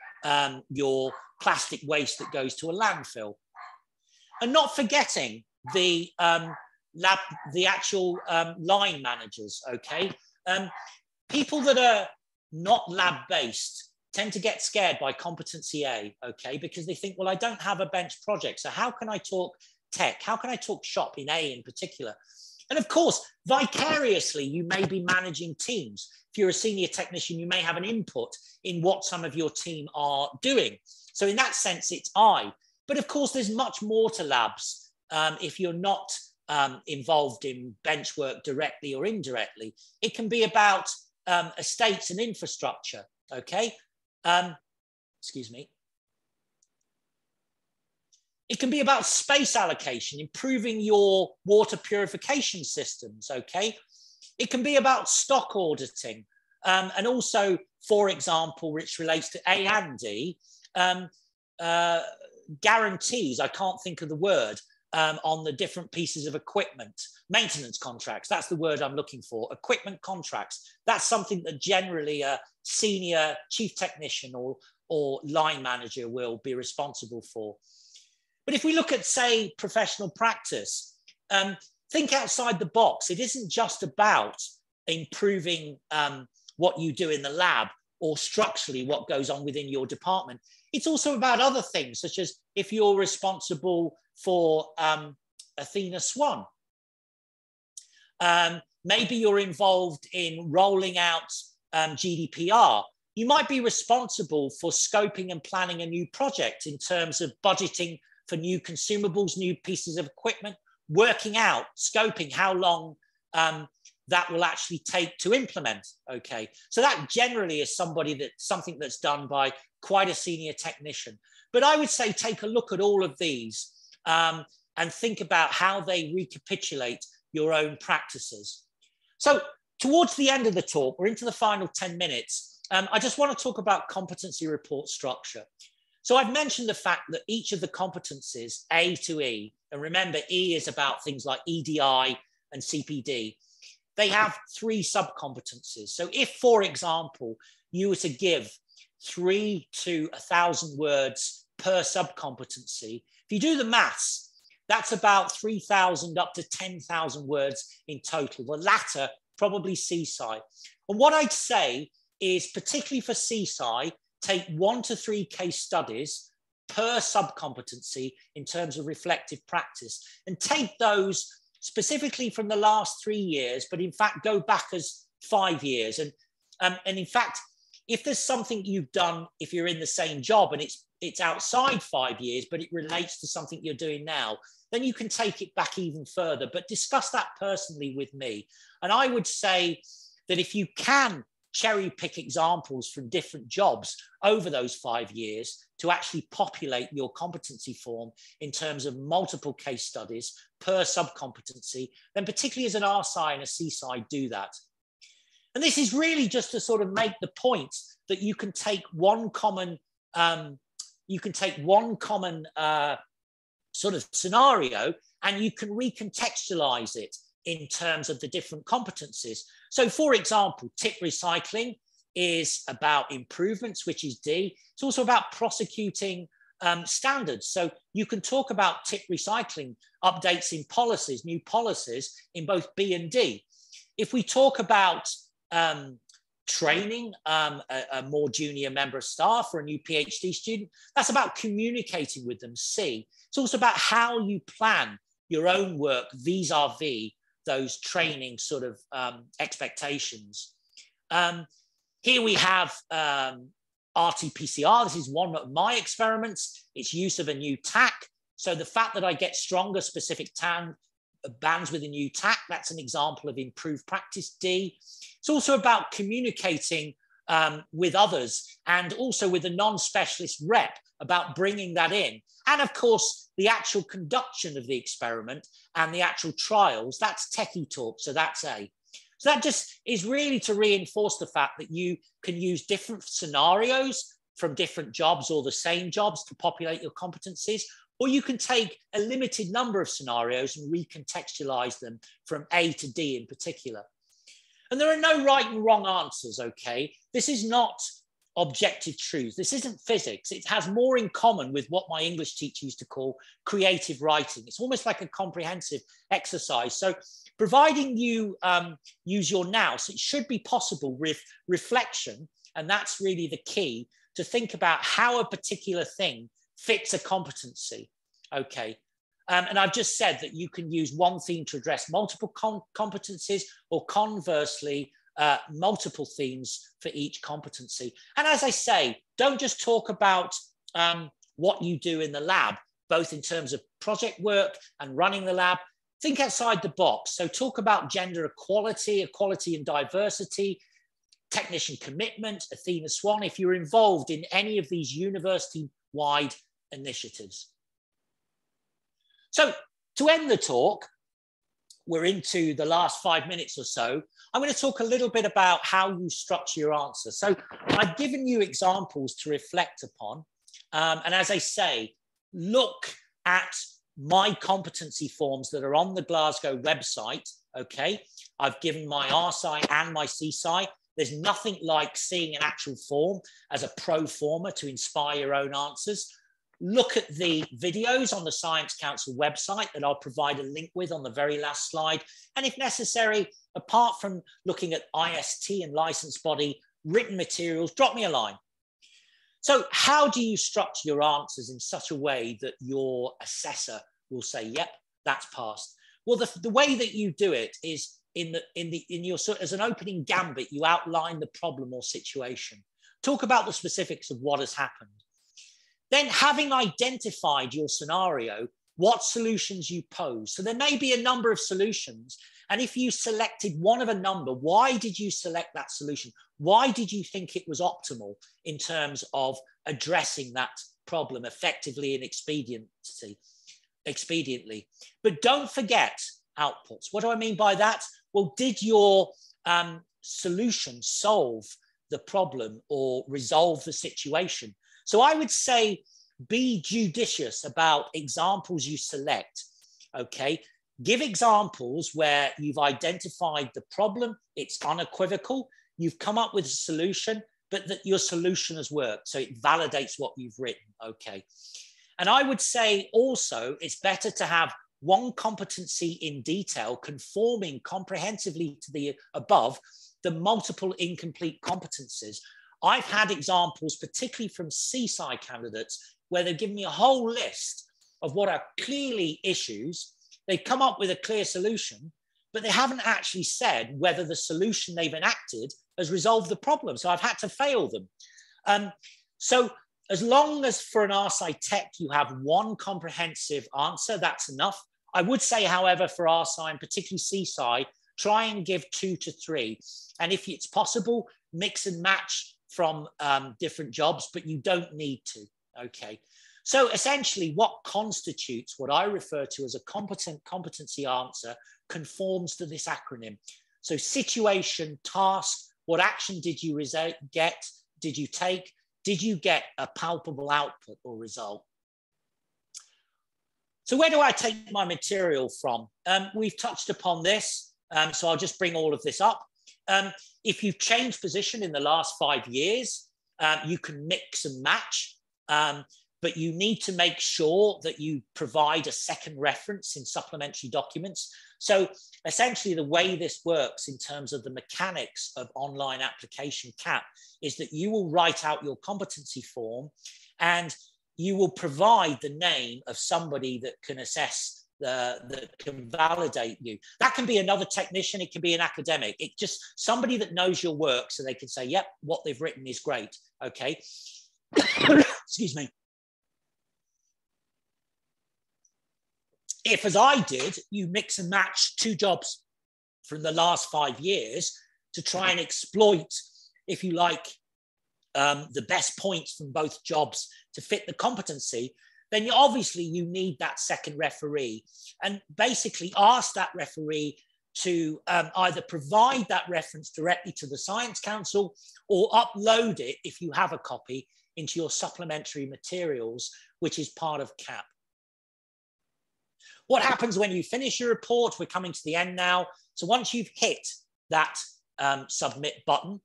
your plastic waste that goes to a landfill. And not forgetting the actual line managers, okay? People that are not lab-based tend to get scared by competency A, okay? Because they think, well, I don't have a bench project, so how can I talk tech? How can I talk shop in A in particular? And of course, vicariously, you may be managing teams. If you're a senior technician, you may have an input in what some of your team are doing. So in that sense, it's I. But of course, there's much more to labs if you're not involved in bench work directly or indirectly. It can be about estates and infrastructure, okay? Excuse me. It can be about space allocation, improving your water purification systems, okay? It can be about stock auditing, and also, for example, which relates to A and D, guarantees, I can't think of the word, on the different pieces of equipment. Maintenance contracts, that's the word I'm looking for. Equipment contracts, that's something that generally a senior chief technician or line manager will be responsible for. But if we look at, say, professional practice, think outside the box. It isn't just about improving what you do in the lab or structurally what goes on within your department. It's also about other things, such as if you're responsible for Athena Swan. Maybe you're involved in rolling out GDPR. You might be responsible for scoping and planning a new project in terms of budgeting for new consumables, new pieces of equipment, working out, scoping how long that will actually take to implement, okay? So that generally is something that's done by quite a senior technician. But I would say take a look at all of these and think about how they recapitulate your own practices. So towards the end of the talk, we're into the final 10 minutes. I just want to talk about competency report structure. So I've mentioned the fact that each of the competencies, A to E, and remember E is about things like EDI and CPD, they have 3 sub-competencies. So if, for example, you were to give 3 to 1,000 words per sub-competency, if you do the maths, that's about 3,000 up to 10,000 words in total. The latter, probably CSI. And what I'd say is, particularly for CSI, take 1 to 3 case studies per sub-competency in terms of reflective practice, and take those specifically from the last 3 years, but in fact go back as 5 years. And in fact, if there's something you've done, if you're in the same job and it's outside 5 years, but it relates to something you're doing now, then you can take it back even further, but discuss that personally with me. And I would say that if you can cherry pick examples from different jobs over those 5 years to actually populate your competency form in terms of multiple case studies per sub-competency, then particularly as an RSI and a CSI, do that. And this is really just to sort of make the point that you can take one common sort of scenario and you can recontextualize it in terms of the different competencies. So for example, tip recycling is about improvements, which is D. It's also about prosecuting standards. So you can talk about tip recycling, updates in policies, new policies in both B and D. If we talk about training a more junior member of staff or a new PhD student, that's about communicating with them, C. It's also about how you plan your own work vis-a-vis those training sort of expectations. Here we have RT-PCR. This is one of my experiments. It's use of a new tack. So the fact that I get stronger specific bands with a new tack, that's an example of improved practice, D. It's also about communicating with others and also with a non-specialist rep about bringing that in. And of course, the actual conduction of the experiment and the actual trials, that's techie talk, so that's A. So that just is really to reinforce the fact that you can use different scenarios from different jobs or the same jobs to populate your competencies, or you can take a limited number of scenarios and recontextualize them from A to D in particular. And there are no right and wrong answers, okay? This is not objective truth. This isn't physics. It has more in common with what my English teacher used to call creative writing. It's almost like a comprehensive exercise. So providing you use your nous, it should be possible with reflection, and that's really the key, to think about how a particular thing fits a competency, okay? And I've just said that you can use one theme to address multiple competencies, or conversely, multiple themes for each competency. And as I say, don't just talk about what you do in the lab, both in terms of project work and running the lab. Think outside the box. So talk about gender equality, equality and diversity, technician commitment, Athena Swan, if you're involved in any of these university-wide initiatives. So to end the talk, we're into the last 5 minutes or so. I'm going to talk a little bit about how you structure your answer. So I've given you examples to reflect upon. And as I say, look at my competency forms that are on the Glasgow website, okay? I've given my RSci and my CSci. There's nothing like seeing an actual form as a pro forma to inspire your own answers. Look at the videos on the Science Council website that I'll provide a link with on the very last slide. And if necessary, apart from looking at IST and license body written materials, drop me a line. So how do you structure your answers in such a way that your assessor will say, yep, that's passed? Well, the way that you do it is in your as an opening gambit, you outline the problem or situation. Talk about the specifics of what has happened. Then, having identified your scenario, what solutions you pose. So there may be a number of solutions. And if you selected one of a number, why did you select that solution? Why did you think it was optimal in terms of addressing that problem effectively and expediently? But don't forget outputs. What do I mean by that? Well, did your solution solve the problem or resolve the situation? So I would say be judicious about examples you select, okay? Give examples where you've identified the problem, it's unequivocal, you've come up with a solution, but that your solution has worked, so it validates what you've written, okay? And I would say also it's better to have one competency in detail conforming comprehensively to the above than multiple incomplete competencies. I've had examples, particularly from CSI candidates, where they've given me a whole list of what are clearly issues. They've come up with a clear solution, but they haven't actually said whether the solution they've enacted has resolved the problem. So I've had to fail them. So as long as for an RSci Tech, you have one comprehensive answer, that's enough. I would say, however, for RSci and particularly CSci, try and give 2 to 3. And if it's possible, mix and match from different jobs, but you don't need to, okay? So essentially what constitutes what I refer to as a competency answer conforms to this acronym. So situation, task, what action did you get? Did you take? Did you get a palpable output or result? So where do I take my material from? We've touched upon this, so I'll just bring all of this up. If you've changed position in the last 5 years, you can mix and match, but you need to make sure that you provide a second reference in supplementary documents. So essentially the way this works in terms of the mechanics of online application CAP is that you will write out your competency form and you will provide the name of somebody that can assess that can validate you. That can be another technician, it can be an academic. It just somebody that knows your work so they can say, yep, what they've written is great, okay? Excuse me. If, as I did, you mix and match 2 jobs from the last 5 years to try and exploit, if you like, the best points from both jobs to fit the competency, then obviously you need that second referee, and basically ask that referee to either provide that reference directly to the Science Council or upload it, if you have a copy, into your supplementary materials, which is part of CAP. What happens when you finish your report? We're coming to the end now. So once you've hit that submit button,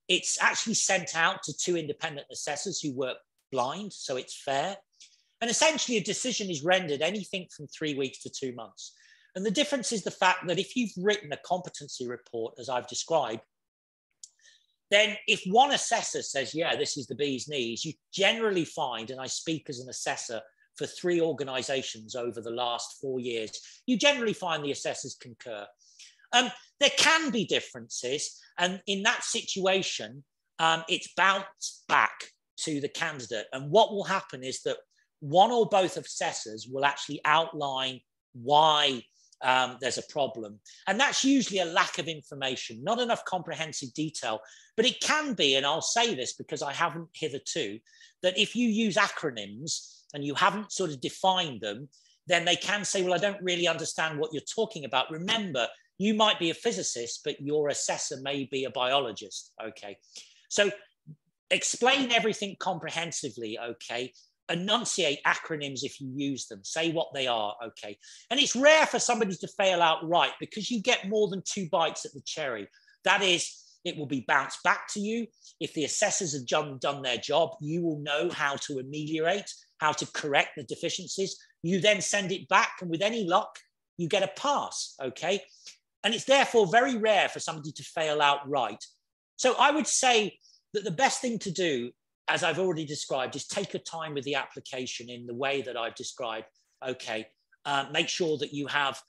it's actually sent out to 2 independent assessors who work blind, so it's fair. And essentially a decision is rendered anything from 3 weeks to 2 months. And the difference is the fact that if you've written a competency report, as I've described, then if one assessor says, yeah, this is the bee's knees, you generally find, and I speak as an assessor for 3 organisations over the last 4 years, you generally find the assessors concur. There can be differences, and in that situation, it's bounced back to the candidate. And what will happen is that one or both assessors will actually outline why there's a problem. And that's usually a lack of information, not enough comprehensive detail. But it can be, and I'll say this because I haven't hitherto, that if you use acronyms and you haven't sort of defined them, then they can say, well, I don't really understand what you're talking about. Remember, you might be a physicist, but your assessor may be a biologist, okay? So explain everything comprehensively, okay? Enunciate acronyms if you use them, say what they are, okay? And it's rare for somebody to fail outright because you get more than 2 bites at the cherry. That is, it will be bounced back to you. If the assessors have done their job, you will know how to ameliorate, how to correct the deficiencies. You then send it back, and with any luck, you get a pass, okay? And it's therefore very rare for somebody to fail outright. So I would say that the best thing to do, as I've already described, is take your time with the application in the way that I've described, okay? Make sure that you have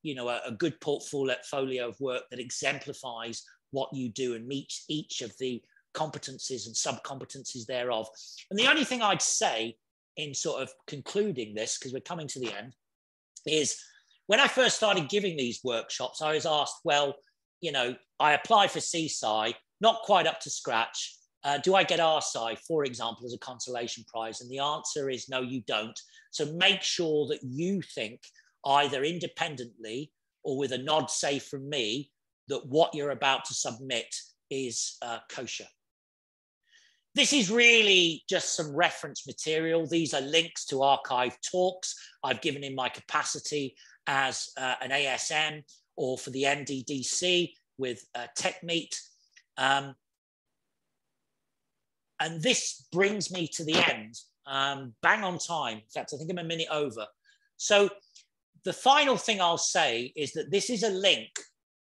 you know, a good portfolio of work that exemplifies what you do and meets each of the competencies and sub-competencies thereof. And the only thing I'd say in sort of concluding this, because we're coming to the end, is when I first started giving these workshops, I was asked, well, you know, I applied for CSI, not quite up to scratch. Do I get RSI, for example, as a consolation prize? And the answer is no, you don't. So make sure that you think either independently or with a nod, say from me, that what you're about to submit is kosher. This is really just some reference material. These are links to archived talks I've given in my capacity as an ASM or for the NDDC with TechMeet. And this brings me to the end, bang on time. In fact, I think I'm a minute over. So the final thing I'll say is that this is a link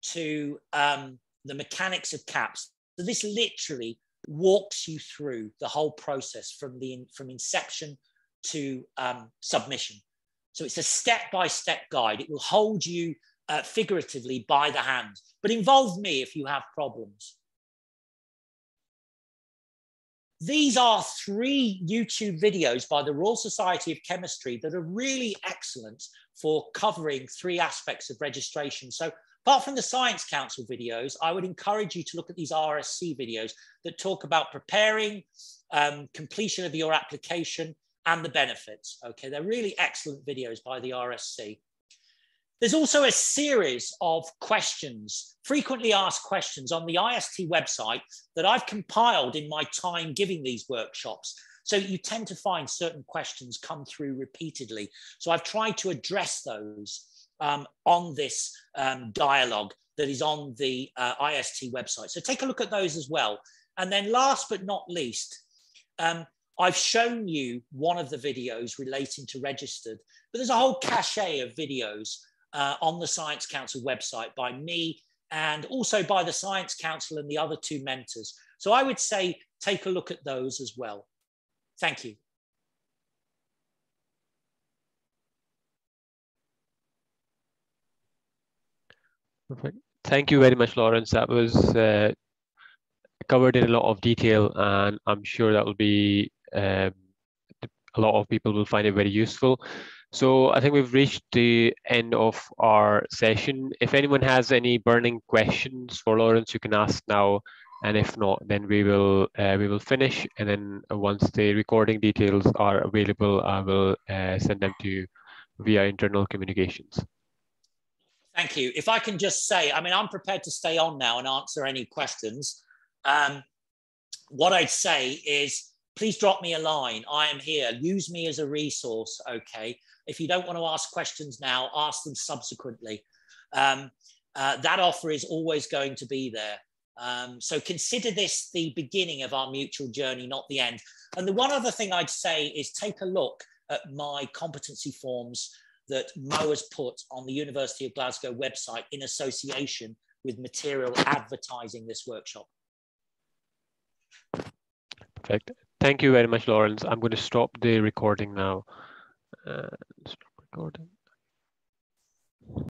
to the mechanics of CAPS. So this literally walks you through the whole process from inception to submission. So it's a step-by-step guide. It will hold you figuratively by the hand, but involve me if you have problems. These are 3 YouTube videos by the Royal Society of Chemistry that are really excellent for covering 3 aspects of registration. So apart from the Science Council videos, I would encourage you to look at these RSC videos that talk about preparing, completion of your application and the benefits. Okay, they're really excellent videos by the RSC. There's also a series of questions, frequently asked questions on the IST website that I've compiled in my time giving these workshops. So you tend to find certain questions come through repeatedly. So I've tried to address those on this dialogue that is on the IST website. So take a look at those as well. And then last but not least, I've shown you one of the videos relating to registered, but there's a whole cache of videos on the Science Council website by me and also by the Science Council and the other 2 mentors. So I would say take a look at those as well. Thank you. Perfect. Thank you very much, Laurence. That was covered in a lot of detail, and I'm sure that will be a lot of people will find it very useful. So I think we've reached the end of our session. If anyone has any burning questions for Laurence, you can ask now, and if not, then we will finish. And then once the recording details are available, I will send them to you via internal communications. Thank you. If I can just say, I mean, I'm prepared to stay on now and answer any questions. What I'd say is, please drop me a line. I am here. Use me as a resource, okay? If you don't want to ask questions now, ask them subsequently. That offer is always going to be there. So consider this the beginning of our mutual journey, not the end. And the one other thing I'd say is take a look at my competency forms that Mo has put on the University of Glasgow website in association with material advertising this workshop. Perfect. Thank you very much, Laurence. I'm going to stop the recording now. Stop recording.